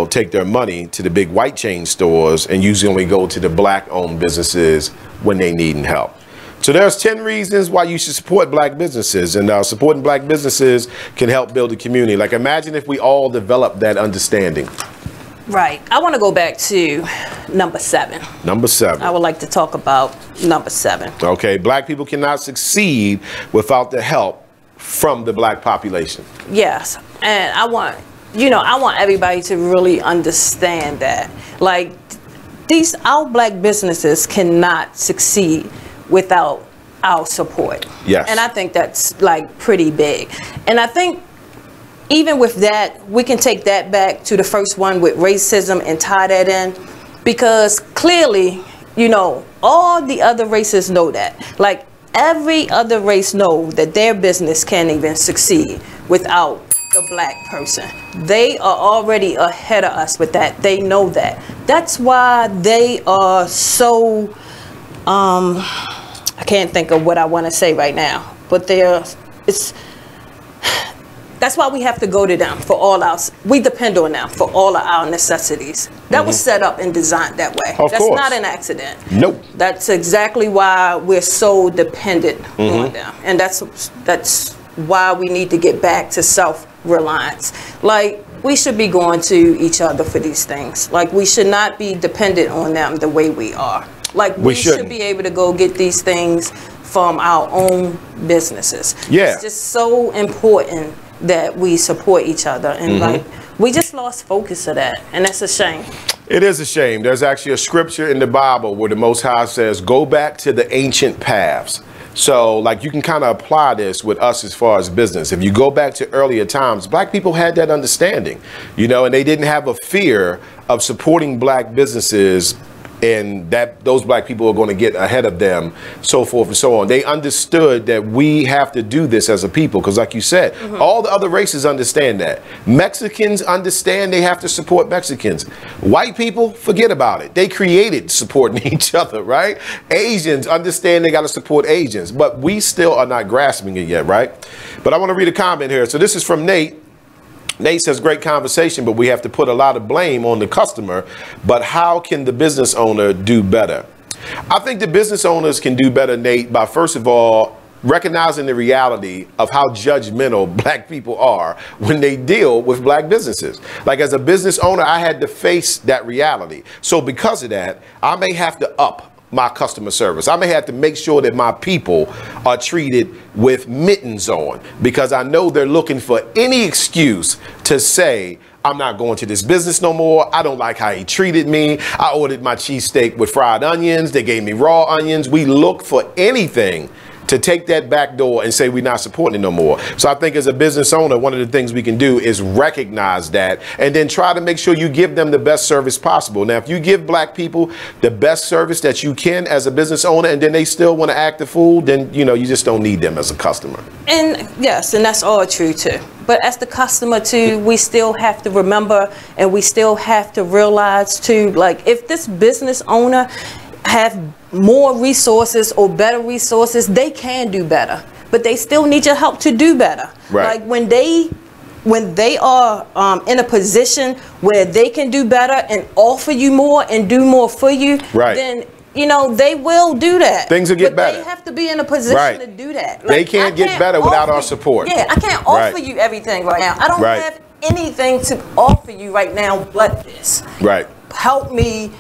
take their money to the big white chain stores and usually only go to the black-owned businesses when they need help. So there's 10 reasons why you should support black businesses, and supporting black businesses can help build a community. Like, imagine if we all developed that understanding. Right. I want to go back to number 7. Number 7. I would like to talk about number 7. Okay. Black people cannot succeed without the help from the black population. Yes. And I want everybody to really understand that. Like, our black businesses cannot succeed without our support. Yes. And I think that's like pretty big. And I think even with that, we can take that back to the first one with racism and tie that in, because clearly, all the other races know that. Like, every other race know that their business can't even succeed without the black person. They are already ahead of us with that. They know that. That's why they are so, I can't think of what I want to say right now, but that's why we have to go to them for we depend on them for all of our necessities. That was set up and designed that way. That's not an accident. Nope. That's exactly why we're so dependent on them. And that's why we need to get back to self-reliance. Like, we should be going to each other for these things. Like, we should not be dependent on them the way we are. Like, we should be able to go get these things from our own businesses. Yeah. It's just so important that we support each other and like we just lost focus of that, and that's a shame. It is a shame. There's actually a scripture in the Bible where the Most High says, go back to the ancient paths. So, like, you can kind of apply this with us as far as business. If you go back to earlier times, black people had that understanding, you know, and they didn't have a fear of supporting black businesses, and that those black people are going to get ahead of them, so forth and so on. They understood that we have to do this as a people, because like you said, all the other races understand that. Mexicans understand they have to support Mexicans. White people, forget about it. They created supporting each other, right? Asians understand they got to support Asians, but we still are not grasping it yet, right? But I want to read a comment here. So this is from Nate. Nate says, great conversation, but we have to put a lot of blame on the customer. But how can the business owner do better? I think the business owners can do better, Nate, by first of all, recognizing the reality of how judgmental black people are when they deal with black businesses. Like, as a business owner, I had to face that reality. So because of that, I may have to up my customer service. I may have to make sure that my people are treated with mittens on, because I know they're looking for any excuse to say, I'm not going to this business no more. I don't like how he treated me. I ordered my cheesesteak with fried onions. They gave me raw onions. We look for anything to take that back door and say we're not supporting it no more. So I think as a business owner, one of the things we can do is recognize that and then try to make sure you give them the best service possible. Now, if you give black people the best service that you can as a business owner, and then they still want to act a fool, then, you know, you just don't need them as a customer. And yes, and that's all true too. But as the customer too, we still have to remember, and we still have to realize too, like, if this business owner have more resources or better resources, they can do better, but they still need your help to do better. Right. Like, when they are in a position where they can do better and offer you more and do more for you, right, then, you know, they will do that. Things will get better. They have to be in a position to do that. Like, they can't get better without our support. Yeah, I can't offer you everything right now. I don't have anything to offer you right now but this. Right. Help me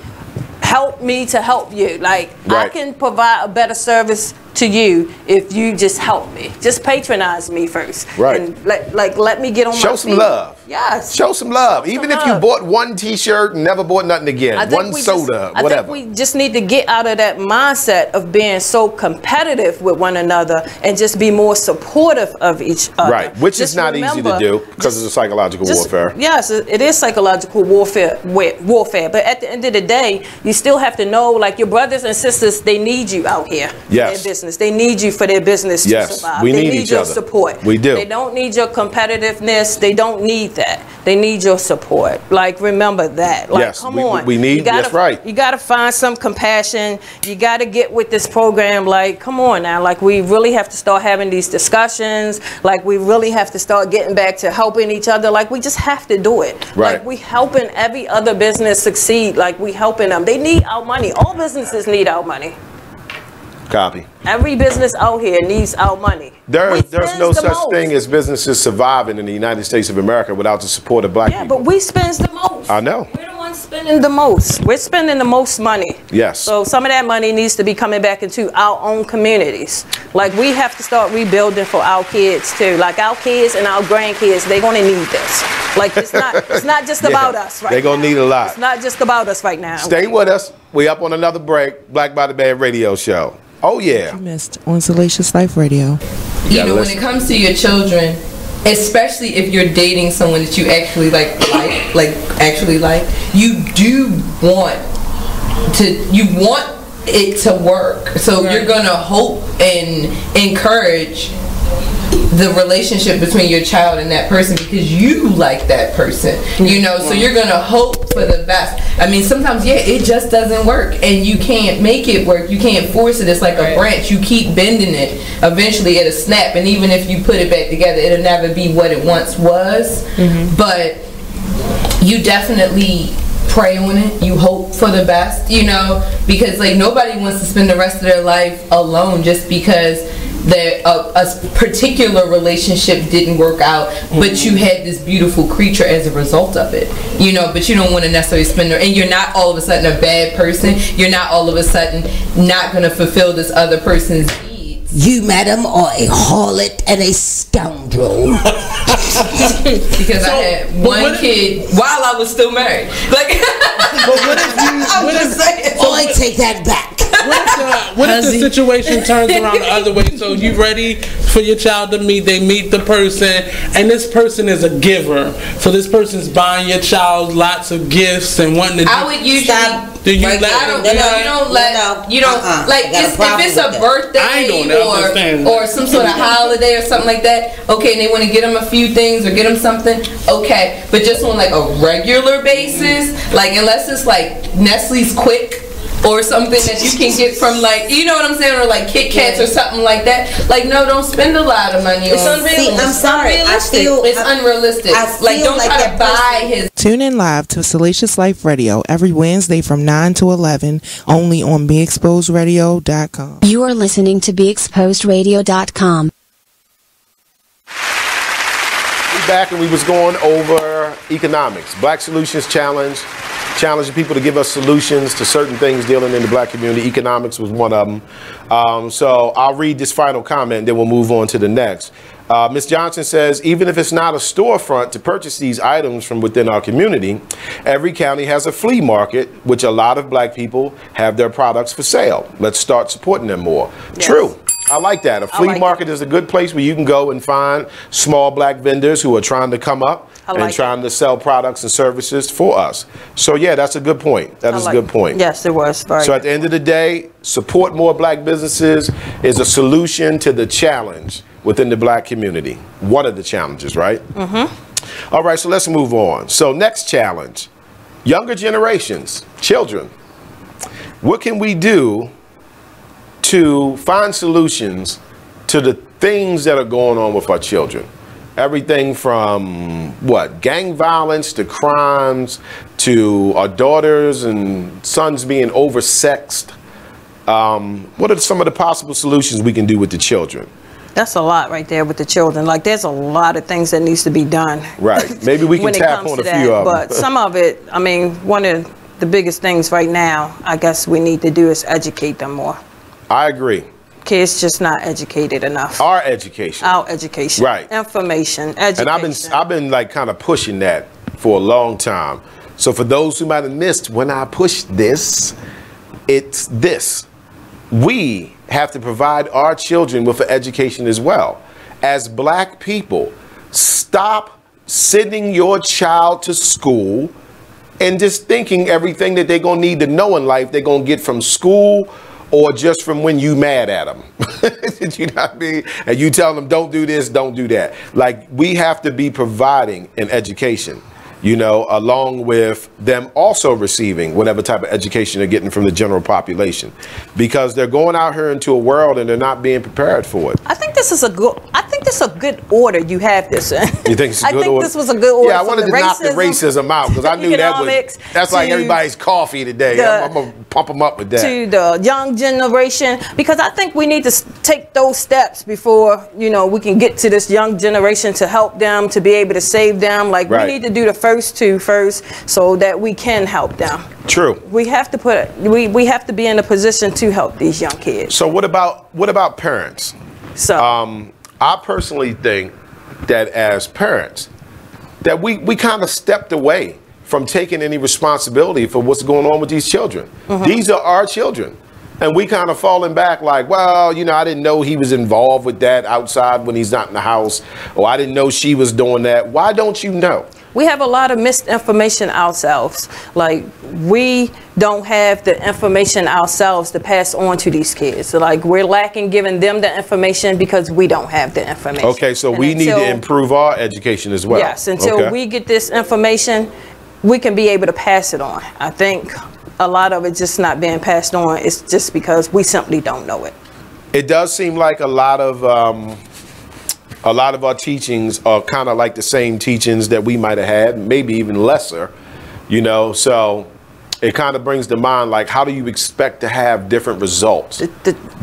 to help you. Like, I can provide a better service to you if you just help me. Just patronize me first. Right. And let me get on my feet. Show some love. Yes. Show some love. Even if you bought one t-shirt and never bought nothing again, one soda, whatever. I think we just need to get out of that mindset of being so competitive with one another and just be more supportive of each other. Right, which is not easy to do because of the psychological warfare. Yes, it is psychological warfare. But at the end of the day, you still have to know, like, your brothers and sisters, they need you out here. Yes. In their business. They need you for their business to survive. We need each your other. Support. We do. They don't need your competitiveness. They don't need that. They need your support. Like, remember that. Like, yes, come on. We need, that's right. You got to find some compassion. You got to get with this program. Like, come on now. Like, we really have to start having these discussions. Like, we really have to start getting back to helping each other. Like, we just have to do it. Right. Like, we helping every other business succeed. Like, we helping them. They need our money. All businesses need our money. Copy. Every business out here needs our money. There's no such thing as businesses surviving in the United States of America without the support of black people. Yeah, but we spend the most. I know. We're the ones spending the most. We're spending the most money. Yes. So some of that money needs to be coming back into our own communities. Like, we have to start rebuilding for our kids too. Like, our kids and our grandkids, they're gonna need this. Like, it's not just about us right now. They're gonna need a lot. It's not just about us right now. Stay with us. We up on another break. Black by the Band radio show. Oh yeah. You missed on Salacious Life Radio. You know, when it comes to your children, especially if you're dating someone that you actually like, you do want it to work. So you're gonna hope and encourage the relationship between your child and that person because you like that person, you know, so you're gonna hope for the best. I mean, sometimes it just doesn't work and you can't make it work. You can't force it. It's like a branch. You keep bending it, eventually it'll snap, and even if you put it back together, it'll never be what it once was. But you definitely pray on it. You hope for the best, you know, because like nobody wants to spend the rest of their life alone just because a particular relationship didn't work out, but you had this beautiful creature as a result of it, you know. But you don't want to necessarily spend and you're not all of a sudden a bad person. You're not all of a sudden not going to fulfill this other person's needs You, madam, are a harlot and a scoundrel. Because I had one kid while I was still married. Like, but what if you? I take that back. What if the situation turns around the other way? So you ready for your child to meet? They meet the person, and this person is a giver. So this person's buying your child lots of gifts and wanting to. I would usually. Do you let? You don't like if it's a birthday or some sort of holiday or something like that. Okay, and they want to get them a few things or get them something. Okay, but just on like a regular basis, like unless it's like Nestle's Quick or something that you can get from like, you know what I'm saying, or like Kit Kats or something like that. Like, no, don't spend a lot of money on unrealistic. I'm sorry, it's unrealistic. Like, don't try to buy his. Tune in live to Salacious Life Radio every Wednesday from 9 to 11, only on BeExposedRadio.com. You are listening to BeExposedRadio.com. We back and we was going over economics, Black Solutions Challenge, challenging people to give us solutions to certain things dealing in the black community. Economics was one of them. So I'll read this final comment and then we'll move on to the next. Ms. Johnson says, even if it's not a storefront to purchase these items from within our community, every county has a flea market, which a lot of black people have their products for sale. Let's start supporting them more. Yes. True. I like that. A flea market is a good place where you can go and find small black vendors who are trying to come up and trying to sell products and services for us. So yeah, that's a good point. That is a good point. Yes, it was. So at the end of the day, support more black businesses is a solution to the challenge within the black community. One of the challenges, right? Mm-hmm. All right, so let's move on. So next challenge, younger generations, children. What can we do to find solutions to the things that are going on with our children? Everything from gang violence to crimes to our daughters and sons being oversexed. What are some of the possible solutions we can do with the children? That's a lot right there with the children. Like, there's a lot of things that needs to be done. Right. Maybe we can tap on a few of them. But some of it, I mean, one of the biggest things right now, I guess we need to do is educate them more. I agree. Kids just not educated enough. Our education. Right. Information, education. And I've been like kind of pushing that for a long time. So for those who might have missed, when I push this, it's this. We have to provide our children with an education as well. As black people, stop sending your child to school and just thinking everything that they're going to need to know in life they're going to get from school or just from when you mad at them. You know what I mean? And you tell them, don't do this, don't do that. Like, we have to be providing an education, you know, along with them also receiving whatever type of education they're getting from the general population, because they're going out here into a world and they're not being prepared for it. I think this is a good order you have this in. You think it's a good order? I think this was a good order. Yeah, I wanted to knock the racism out because I knew that's like everybody's coffee today. I'm going to pump them up with that. To the young generation, because I think we need to take those steps before, you know, we can get to this young generation to help them, to be able to save them. Like, we need to do the first two first so that we can help them. True. We have to we have to be in a position to help these young kids. So what about parents? So I personally think that as parents that we kind of stepped away from taking any responsibility for what's going on with these children. Mm-hmm. These are our children. And we kind of falling back like, well, you know, I didn't know he was involved with that outside when he's not in the house, or I didn't know she was doing that. Why don't you know? We have a lot of misinformation ourselves. Like, we don't have the information ourselves to pass on to these kids. So, like, we're lacking giving them the information because we don't have the information. Okay, so we need to improve our education as well. Yes, until we get this information, we can be able to pass it on. I think a lot of it just not being passed on is just because we simply don't know it. It does seem like a lot of our teachings are kind of like the same teachings that we might have had, maybe even lesser, you know, so it kind of brings to mind, like, how do you expect to have different results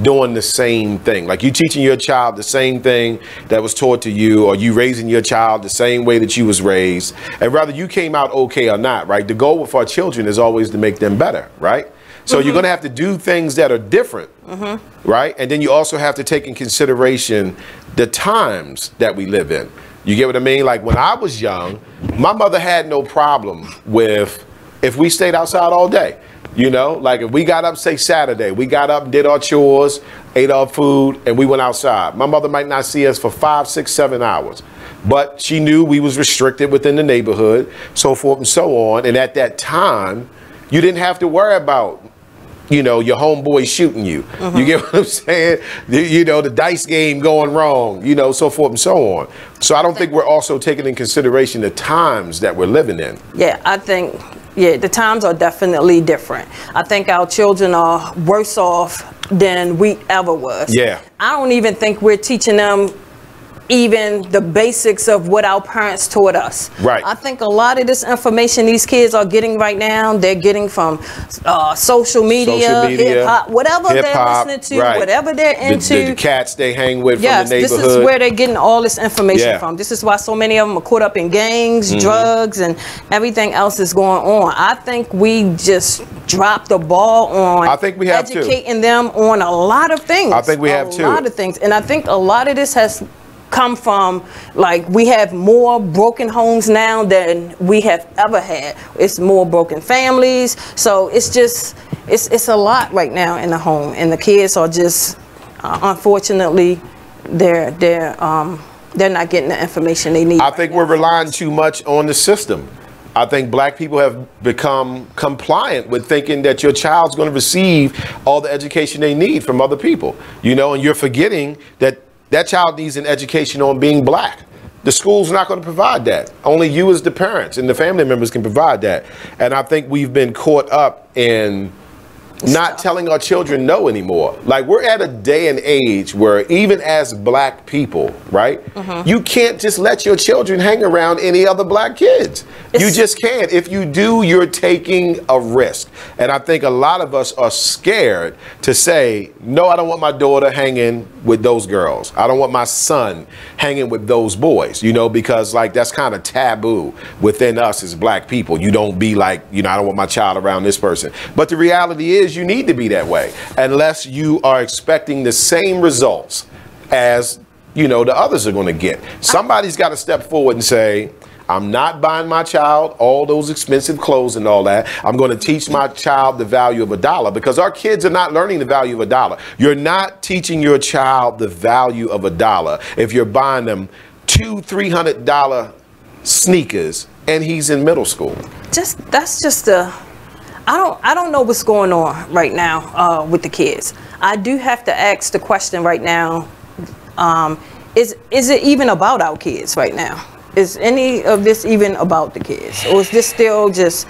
doing the same thing? Like, you teaching your child the same thing that was taught to you, or you raising your child the same way that you was raised, and whether you came out okay or not, right? The goal with our children is always to make them better, right? So you're going to have to do things that are different, right? And then you also have to take in consideration the times that we live in. You get what I mean? Like when I was young, my mother had no problem with if we stayed outside all day. You know, like if we got up, say Saturday, we got up and did our chores, ate our food, and we went outside. My mother might not see us for 5, 6, 7 hours, but she knew we was restricted within the neighborhood, so forth and so on. And at that time, you didn't have to worry about, you know, your homeboy shooting you. You get what I'm saying? You know, the dice game going wrong, you know, so forth and so on. So I don't think we're also taking in consideration the times that we're living in. Yeah, I think, yeah, the times are definitely different. I think our children are worse off than we ever was. Yeah. I don't even think we're teaching them even the basics of what our parents taught us. Right. I think a lot of this information these kids are getting right now, they're getting from social media, hip-hop, whatever they're listening to, whatever they're into. The cats they hang with from the neighborhood. This is where they're getting all this information from. This is why so many of them are caught up in gangs, drugs, and everything else is going on. I think we just dropped the ball on educating them on a lot of things. I think we have too. A lot of things. And I think a lot of this has come from, like, we have more broken homes now than we have ever had. It's more broken families. So it's just, it's a lot right now in the home. And the kids are just, unfortunately, they're not getting the information they need. I think we're relying too much on the system. I think black people have become compliant with thinking that your child's going to receive all the education they need from other people. You know, and you're forgetting that that child needs an education on being black. The school's not going to provide that. Only you as the parents and the family members can provide that. And I think we've been caught up in not telling our children no anymore. Like, we're at a day and age where even as black people, right, you can't just let your children hang around any other black kids. You just can't. If you do, you're taking a risk. And I think a lot of us are scared to say, no, I don't want my daughter hanging with those girls. I don't want my son hanging with those boys, you know, because, like, that's kind of taboo within us as black people. You don't be like, you know, I don't want my child around this person. But the reality is, you need to be that way unless you are expecting the same results as, you know, the others are going to get. Somebody's got to step forward and say, I'm not buying my child all those expensive clothes and all that. I'm going to teach my child the value of $1, because our kids are not learning the value of $1. You're not teaching your child the value of $1 if you're buying them $200-300 sneakers and he's in middle school. That's just a, I don't know what's going on right now with the kids. I do have to ask the question right now, is it even about our kids right now? Is any of this even about the kids? Or is this still just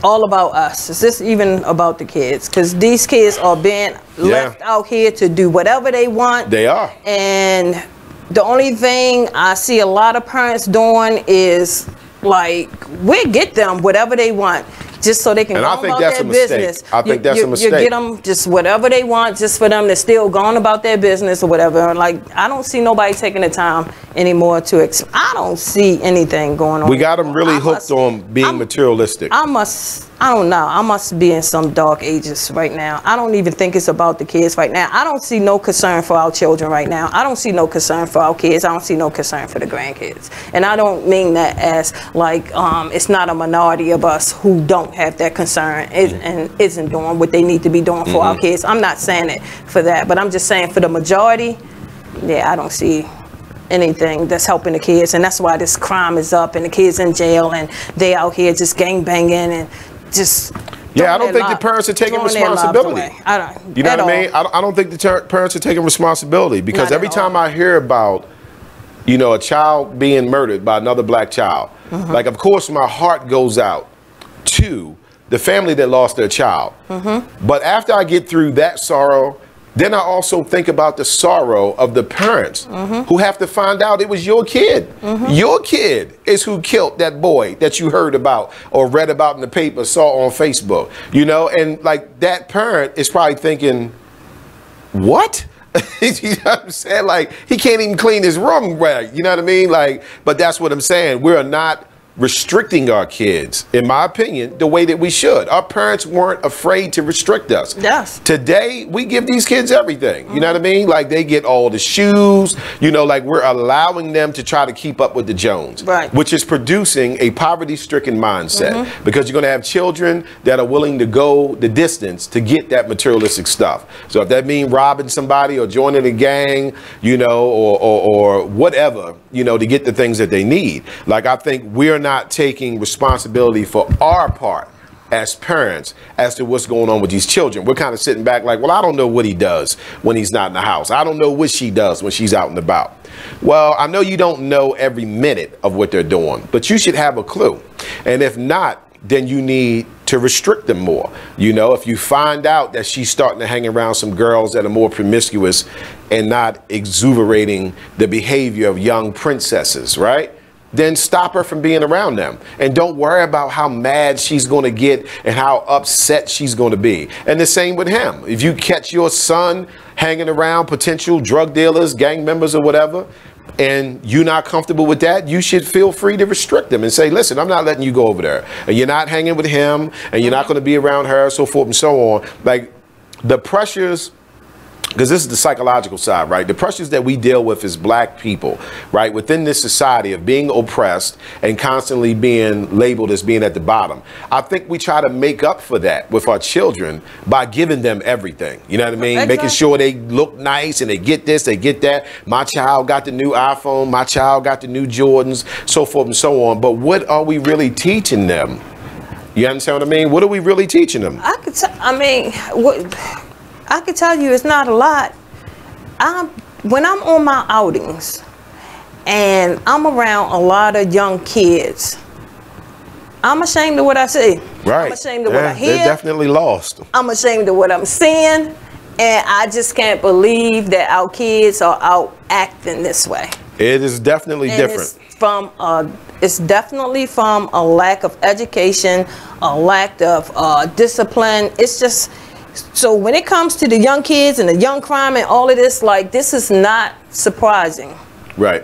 all about us? Is this even about the kids? Because these kids are being left out here to do whatever they want. They are. And the only thing I see a lot of parents doing is, like, we get them whatever they want, just so they can go about their business. I think that's a mistake. You get them just whatever they want, just for them to still go on about their business or whatever. Like, I don't see nobody taking the time anymore to I don't see anything going on. We got them really hooked on being materialistic. I don't know. I must be in some dark ages right now. I don't even think it's about the kids right now. I don't see no concern for our children right now. I don't see no concern for our kids. I don't see no concern for the grandkids. And I don't mean that as, like, it's not a minority of us who don't have that concern and isn't doing what they need to be doing for our kids. I'm not saying it for that, but I'm just saying for the majority, yeah, I don't see anything that's helping the kids. And that's why this crime is up and the kids in jail and they out here just gang banging and just... Yeah, I don't think the parents are taking responsibility. You know what I mean? I don't think the parents are taking responsibility, because every time I hear about, you know, a child being murdered by another black child, like, of course my heart goes out to the family that lost their child. But after I get through that sorrow, then I also think about the sorrow of the parents who have to find out it was your kid. Your kid is who killed that boy that you heard about or read about in the paper, saw on Facebook, you know, and, like, that parent is probably thinking, what? You know what I'm saying? Like, he can't even clean his room right. You know what I mean? Like, but that's what I'm saying. We're not restricting our kids, in my opinion, the way that we should. Our parents weren't afraid to restrict us. Yes. Today, we give these kids everything. You know what I mean? Like, they get all the shoes, you know, like we're allowing them to try to keep up with the Jones. Right. Which is producing a poverty-stricken mindset. Because you're going to have children that are willing to go the distance to get that materialistic stuff. So if that means robbing somebody or joining a gang, you know, or whatever, you know, to get the things that they need. Like, I think we're not taking responsibility for our part as parents as to what's going on with these children. We're kind of sitting back like, well, I don't know what he does when he's not in the house. I don't know what she does when she's out and about. Well, I know you don't know every minute of what they're doing, but you should have a clue. And if not, then you need to restrict them more. You know, if you find out that she's starting to hang around some girls that are more promiscuous and not exuberating the behavior of young princesses, right? Then stop her from being around them. And don't worry about how mad she's going to get and how upset she's going to be. And the same with him. If you catch your son hanging around potential drug dealers, gang members or whatever, and you're not comfortable with that, you should feel free to restrict them and say, listen, I'm not letting you go over there. And you're not hanging with him, and you're not going to be around her, so forth and so on. Like, the pressures, because this is the psychological side, right? The pressures that we deal with as black people, right, within this society of being oppressed and constantly being labeled as being at the bottom. I think we try to make up for that with our children by giving them everything. You know what I mean? Exactly. Making sure they look nice and they get this, they get that. My child got the new iPhone. My child got the new Jordans, so forth and so on. But what are we really teaching them? You understand what I mean? What are we really teaching them? I could tell you it's not a lot. When I'm on my outings and I'm around a lot of young kids, I'm ashamed of what I see. Right. I'm ashamed of what I hear. They're definitely lost. I'm ashamed of what I'm seeing. And I just can't believe that our kids are out acting this way. It is definitely different. It's definitely from a lack of education, a lack of discipline. It's just... So when it comes to the young kids and the young crime and all of this, like, this is not surprising. Right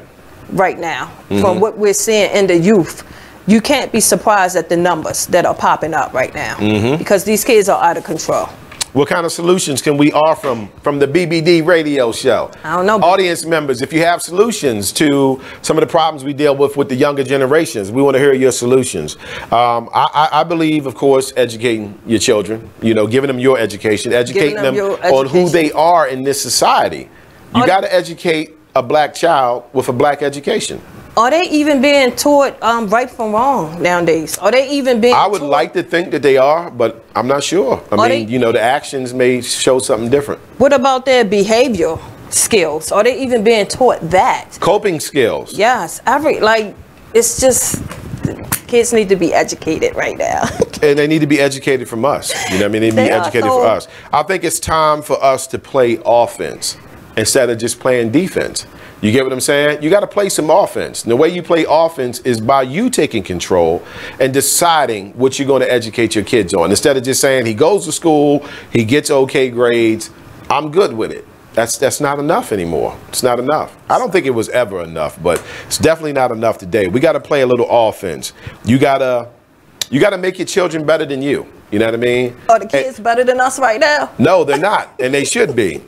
now, from what we're seeing in the youth. You can't be surprised at the numbers that are popping up right now because these kids are out of control. What kind of solutions can we offer from the BBD radio show? I don't know. Audience members, if you have solutions to some of the problems we deal with the younger generations, we want to hear your solutions. I believe, of course, educating your children, you know, giving them your education, educating them on who they are in this society. You got to educate a black child with a black education. Are they even being taught right from wrong nowadays? Are they even being I would like to think that they are, but I'm not sure. I mean, you know, the actions may show something different. What about their behavioral skills? Are they even being taught that? Coping skills. Yes. It's just, kids need to be educated right now. And they need to be educated from us. You know what I mean? They need to be educated from us. I think it's time for us to play offense instead of just playing defense. You get what I'm saying? You got to play some offense. And the way you play offense is by you taking control and deciding what you're going to educate your kids on. Instead of just saying he goes to school, he gets okay grades, I'm good with it. That's not enough anymore. It's not enough. I don't think it was ever enough, but it's definitely not enough today. We got to play a little offense. You got to make your children better than you. You know what I mean? Are the kids better than us right now? No, they're not, and they should be.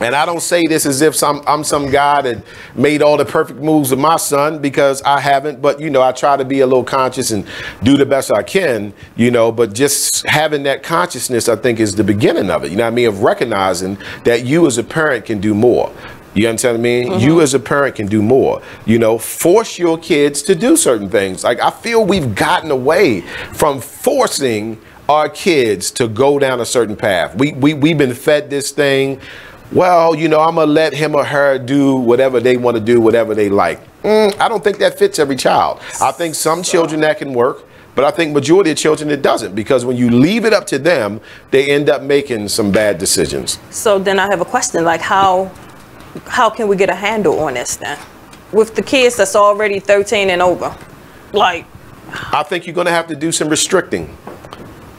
And I don't say this as if I'm some guy that made all the perfect moves with my son, because I haven't. But, you know, I try to be a little conscious and do the best I can, you know. But just having that consciousness, I think, is the beginning of it. You know what I mean? Of recognizing that you as a parent can do more. You understand what I mean? You as a parent can do more. You know, force your kids to do certain things. Like, I feel we've gotten away from forcing our kids to go down a certain path. We've been fed this thing. Well, you know, I'm going to let him or her do whatever they want to do, whatever they like. I don't think that fits every child. I think some children that can work, but I think majority of children it doesn't, because when you leave it up to them, they end up making some bad decisions. So then I have a question, like how can we get a handle on this then? With the kids that's already 13 and over? Like, I think you're going to have to do some restricting.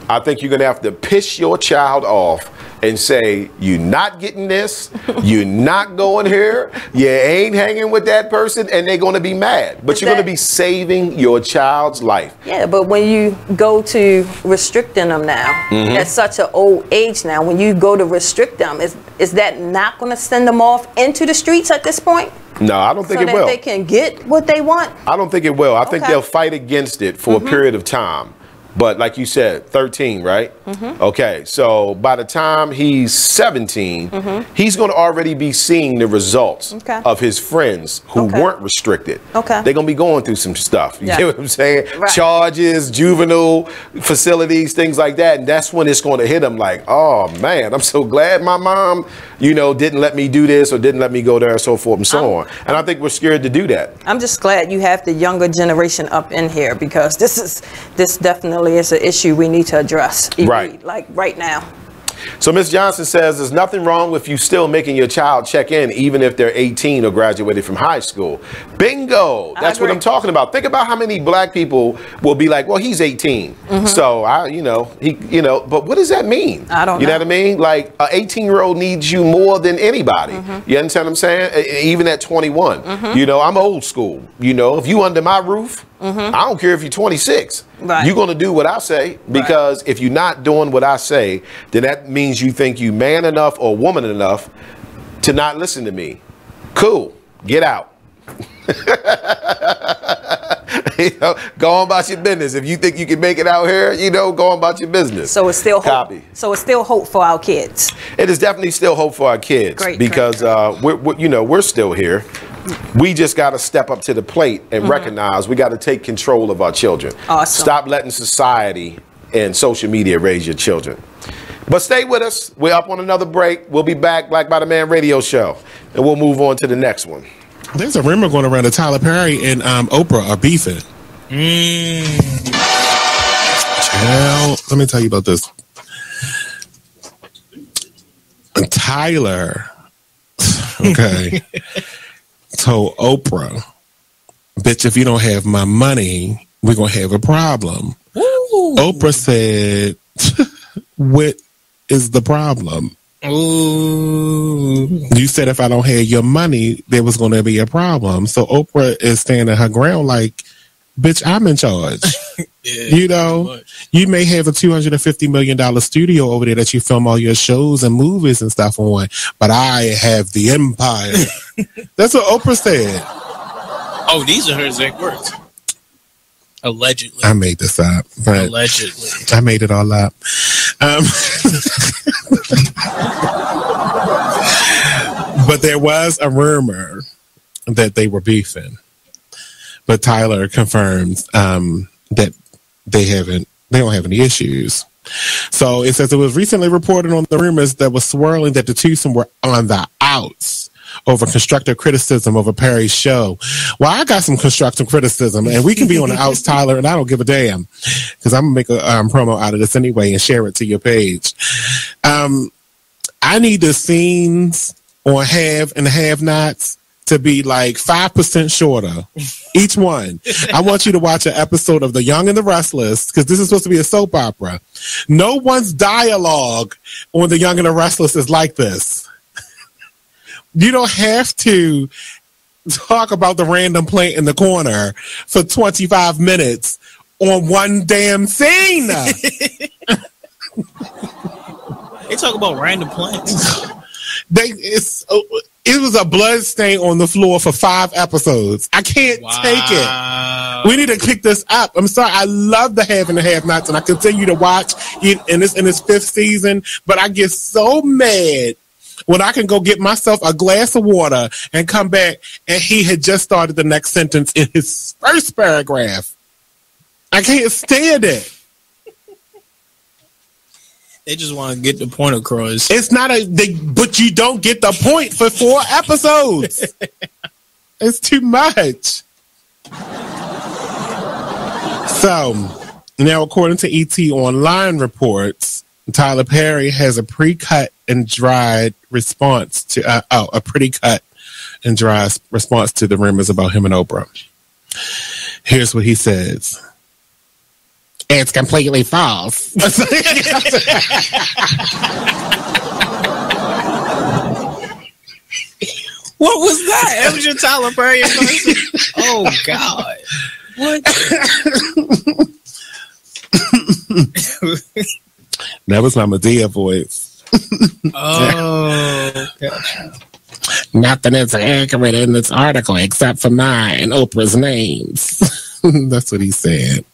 I think you're going to have to piss your child off and say, you're not getting this, you're not going here, you ain't hanging with that person, and they're going to be mad. But you're going to be saving your child's life. Yeah, but when you go to restricting them now, at such an old age now, when you go to restrict them, is that not going to send them off into the streets at this point? No, I don't think it will. So that they can get what they want? I don't think it will. I think they'll fight against it for a period of time. But like you said, 13, right? Okay, so by the time he's 17, he's going to already be seeing the results of his friends who weren't restricted. They're going to be going through some stuff. You get what I'm saying? Right. Charges, juvenile facilities, things like that. And that's when it's going to hit him like, oh, man, I'm so glad my mom, you know, didn't let me do this or didn't let me go there and so forth and so on. And I think we're scared to do that. I'm just glad you have the younger generation up in here, because this definitely is an issue we need to address. Like right now. So Ms. Johnson says there's nothing wrong with you still making your child check in even if they're 18 or graduated from high school. Bingo! That's what I'm talking about. Think about how many black people will be like, well, he's 18. So but what does that mean? I don't know. You know what I mean? Like an 18-year-old needs you more than anybody. You understand what I'm saying? Even at 21. You know, I'm old school. You know, if you under my roof, I don't care if you're 26. You're going to do what I say, because if you're not doing what I say, then that means you think you man enough or woman enough to not listen to me. Cool. Get out. You know, go on about your business. If you think you can make it out here, you know, go on about your business. So it's still hope. So it's still hope for our kids. It is definitely still hope for our kids, because we're still here. We just got to step up to the plate and recognize we got to take control of our children. Awesome. Stop letting society and social media raise your children. But stay with us. We're up on another break. We'll be back, Black by the Man radio show, and we'll move on to the next one. There's a rumor going around that Tyler Perry and Oprah are beefing. Well, let me tell you about this. Tyler, told Oprah, bitch, if you don't have my money, we're going to have a problem. Ooh. Oprah said, what is the problem? Ooh. You said if I don't have your money, there was going to be a problem. So Oprah is standing her ground like, bitch, I'm in charge. You know, you may have a $250 million studio over there that you film all your shows and movies and stuff on, but I have the empire. That's what Oprah said. Oh, these are her exact words. Allegedly. I made this up. But allegedly. I made it all up. But there was a rumor that they were beefing. But Tyler confirms that they don't have any issues. So it says it was recently reported on the rumors that was swirling that the twosome were on the outs over constructive criticism of a Perry show. Well, I got some constructive criticism, and we can be on the outs, Tyler, and I don't give a damn, because I'm going to make a promo out of this anyway and share it to your page. I need the scenes on Have and Have Nots to be like 5% shorter, each one. I want you to watch an episode of The Young and the Restless, because this is supposed to be a soap opera. No one's dialogue on The Young and the Restless is like this. You don't have to talk about the random plant in the corner for 25 minutes on one damn scene. They talk about random plants. It was a blood stain on the floor for 5 episodes. I can't take it. We need to pick this up. I'm sorry. I love the Have and the Have Nots, and I continue to watch it in its 5th season, but I get so mad when I can go get myself a glass of water and come back and he had just started the next sentence in his first paragraph. I can't stand it. They just want to get the point across. It's not but you don't get the point for 4 episodes. It's too much. So, now according to ET Online reports, Tyler Perry has a pre-cut and dried response to a pretty cut and dry response to the rumors about him and Oprah. Here's what he says. It's completely false. What was that? That was your Tyler Perry impression? Oh, God. What? That was my Medea voice. Oh, gotcha. Nothing is accurate in this article except for mine and Oprah's names. That's what he said.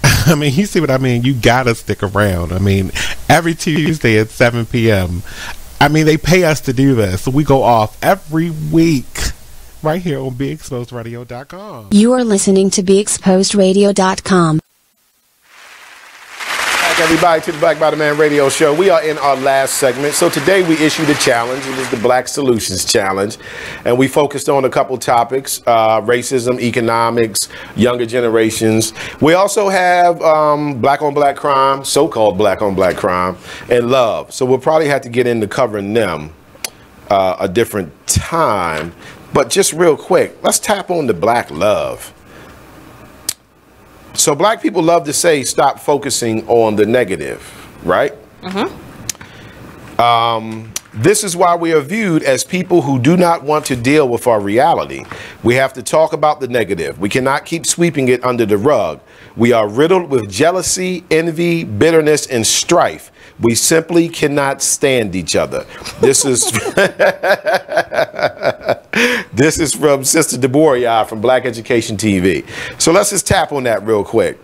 I mean, you see what I mean? You gotta stick around. I mean, every Tuesday at 7 p.m., I mean, they pay us to do this. So we go off every week right here on BeExposedRadio.com. You are listening to BeExposedRadio.com. Everybody to the Black Bottom Man Radio Show. We are in our last segment. So today we issued a challenge. It is the Black Solutions Challenge. And we focused on a couple topics, racism, economics, younger generations. We also have black on black crime, so-called black on black crime, and love. So we'll probably have to get into covering them a different time. But just real quick, let's tap on the black love. So black people love to say, stop focusing on the negative, right? This is why we are viewed as people who do not want to deal with our reality. We have to talk about the negative. We cannot keep sweeping it under the rug. We are riddled with jealousy, envy, bitterness, and strife. We simply cannot stand each other. This is this is from Sister Deborah from Black Education TV. So let's just tap on that real quick.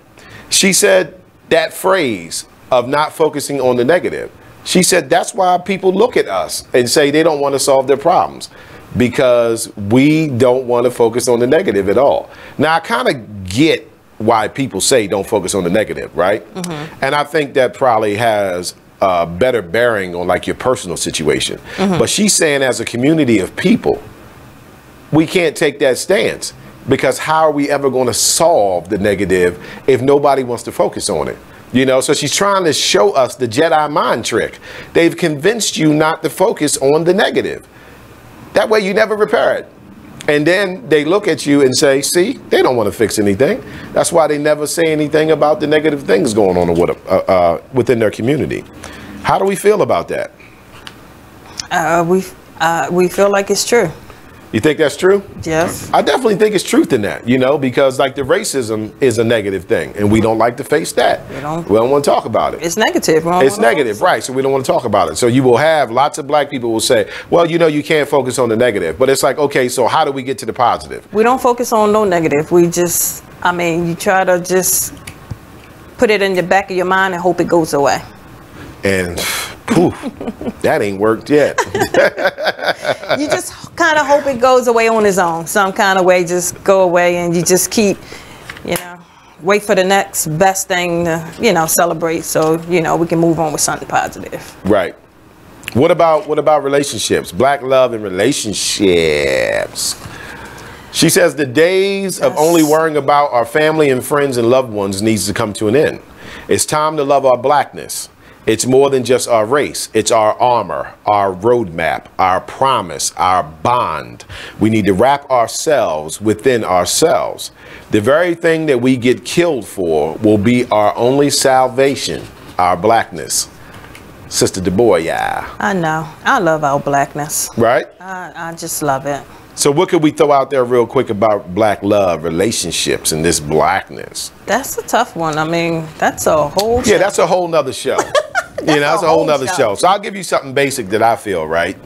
She said that phrase of not focusing on the negative. She said that's why people look at us and say they don't want to solve their problems, because we don't want to focus on the negative at all. Now, I kind of get why people say don't focus on the negative, right? And I think that probably has better bearing on like your personal situation. But she's saying as a community of people, we can't take that stance, because how are we ever going to solve the negative if nobody wants to focus on it? You know, so she's trying to show us the Jedi mind trick. They've convinced you not to focus on the negative. That way you never repair it. And then they look at you and say, see, they don't want to fix anything. That's why they never say anything about the negative things going on within their community. How do we feel about that? We feel like it's true. You think that's true? Yes. I definitely think it's truth in that, you know, because like the racism is a negative thing and we don't like to face that. We don't want to talk about it. It's negative. It's negative, right? So we don't want to talk about it. So you will have lots of black people will say, well, you know, you can't focus on the negative. But it's like, okay, so how do we get to the positive? We don't focus on no negative. We just, I mean, you try to just put it in the back of your mind and hope it goes away. And poof, that ain't worked yet. You just kind of hope it goes away on its own. Some kind of way, just go away, and you just keep, you know, wait for the next best thing to, you know, celebrate. So, you know, we can move on with something positive. Right. What about relationships? Black love and relationships. She says the days of only worrying about our family and friends and loved ones needs to come to an end. It's time to love our blackness. It's more than just our race. It's our armor, our roadmap, our promise, our bond. We need to wrap ourselves within ourselves. The very thing that we get killed for will be our only salvation, our blackness. Sister Deborah, yeah. I know. I love our blackness. Right? I just love it. So what could we throw out there real quick about black love, relationships, and this blackness? That's a tough one. I mean, that's a whole show. Yeah, that's a whole nother show. You know, that's a whole nother show. So I'll give you something basic that I feel, right?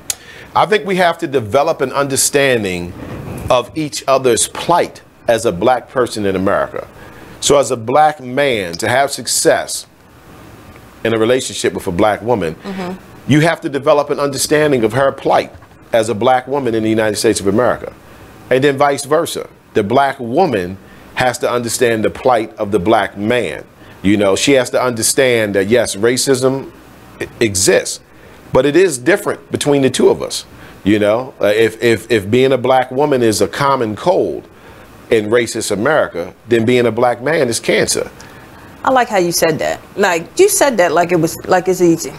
I think we have to develop an understanding of each other's plight as a black person in America. So as a black man, to have success in a relationship with a black woman, you have to develop an understanding of her plight as a black woman in the United States of America. And then vice versa. The black woman has to understand the plight of the black man. You know, she has to understand that, yes, racism exists, but it is different between the two of us. You know, if being a black woman is a common cold in racist America, then being a black man is cancer. I like how you said that. Like, you said that like it's easy.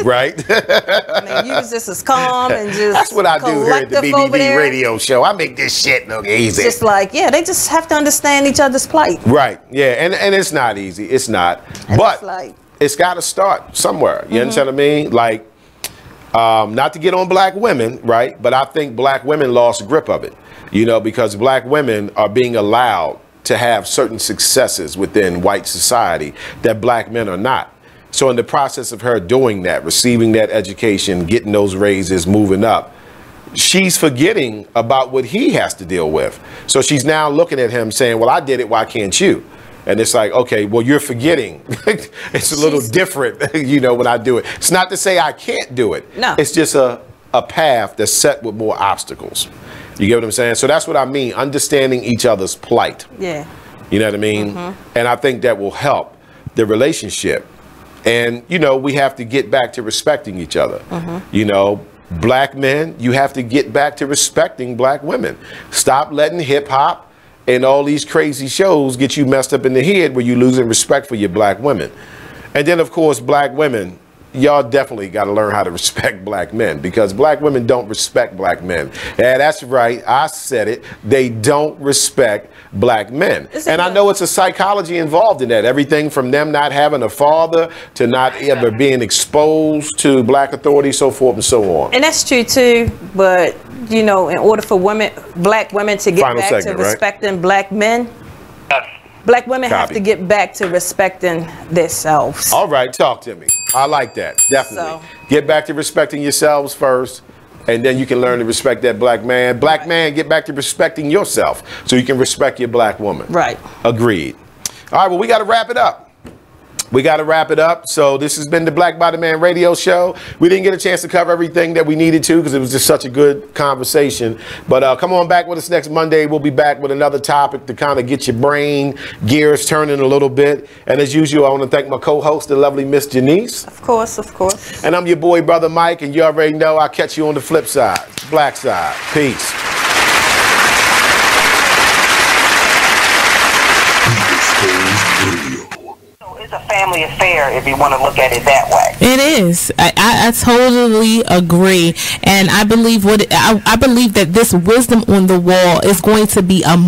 Right? I mean, you just as calm and just That's what I do here at the collective over BBB there. radio show. I make this shit look easy. Just like, yeah, they just have to understand each other's plight. Right. Yeah. And it's not easy. It's not. And But it's like, it's got to start somewhere. You understand what I mean? Like, not to get on black women, right? But I think black women lost grip of it, you know, because black women are being allowed to have certain successes within white society that black men are not. So in the process of her doing that, receiving that education, getting those raises, moving up, she's forgetting about what he has to deal with. So she's now looking at him saying, well, I did it, why can't you? And it's like, okay, well, you're forgetting. It's a little different, you know, when I do it. It's not to say I can't do it. No. It's just a path that's set with more obstacles. You get what I'm saying? So that's what I mean, understanding each other's plight. yeah. You know what I mean? And I think that will help the relationship. And, you know, we have to get back to respecting each other. You know, black men, you have to get back to respecting black women. Stop letting hip hop and all these crazy shows get you messed up in the head where you're losing respect for your black women. And then, of course, black women, y'all definitely got to learn how to respect black men, because black women don't respect black men. Yeah, that's right. I said it. They don't respect black men. And I know it's a psychology involved in that. Everything from them not having a father to not ever being exposed to black authority, so forth and so on. And that's true too, but you know, in order for black women to get Final back segment, to right? respecting black men, black women have Copy. to get back to respecting themselves. All right, talk to me. I like that. Definitely. Get back to respecting yourselves first, and then you can learn to respect that black man. Black man, get back to respecting yourself so you can respect your black woman. Right. Agreed. All right, well, we got to wrap it up. We got to wrap it up. So this has been the Black Body Man radio show. We didn't get a chance to cover everything that we needed to because it was just such a good conversation. But come on back with us next Monday. We'll be back with another topic to kind of get your brain gears turning a little bit. And as usual, I want to thank my co-host, the lovely Miss Janice. Of course, of course. And I'm your boy, Brother Mike, and you already know I'll catch you on the flip side, black side. Peace. It's a family affair if you want to look at it that way. It is. I totally agree, and I believe I believe that this wisdom on the wall is going to be a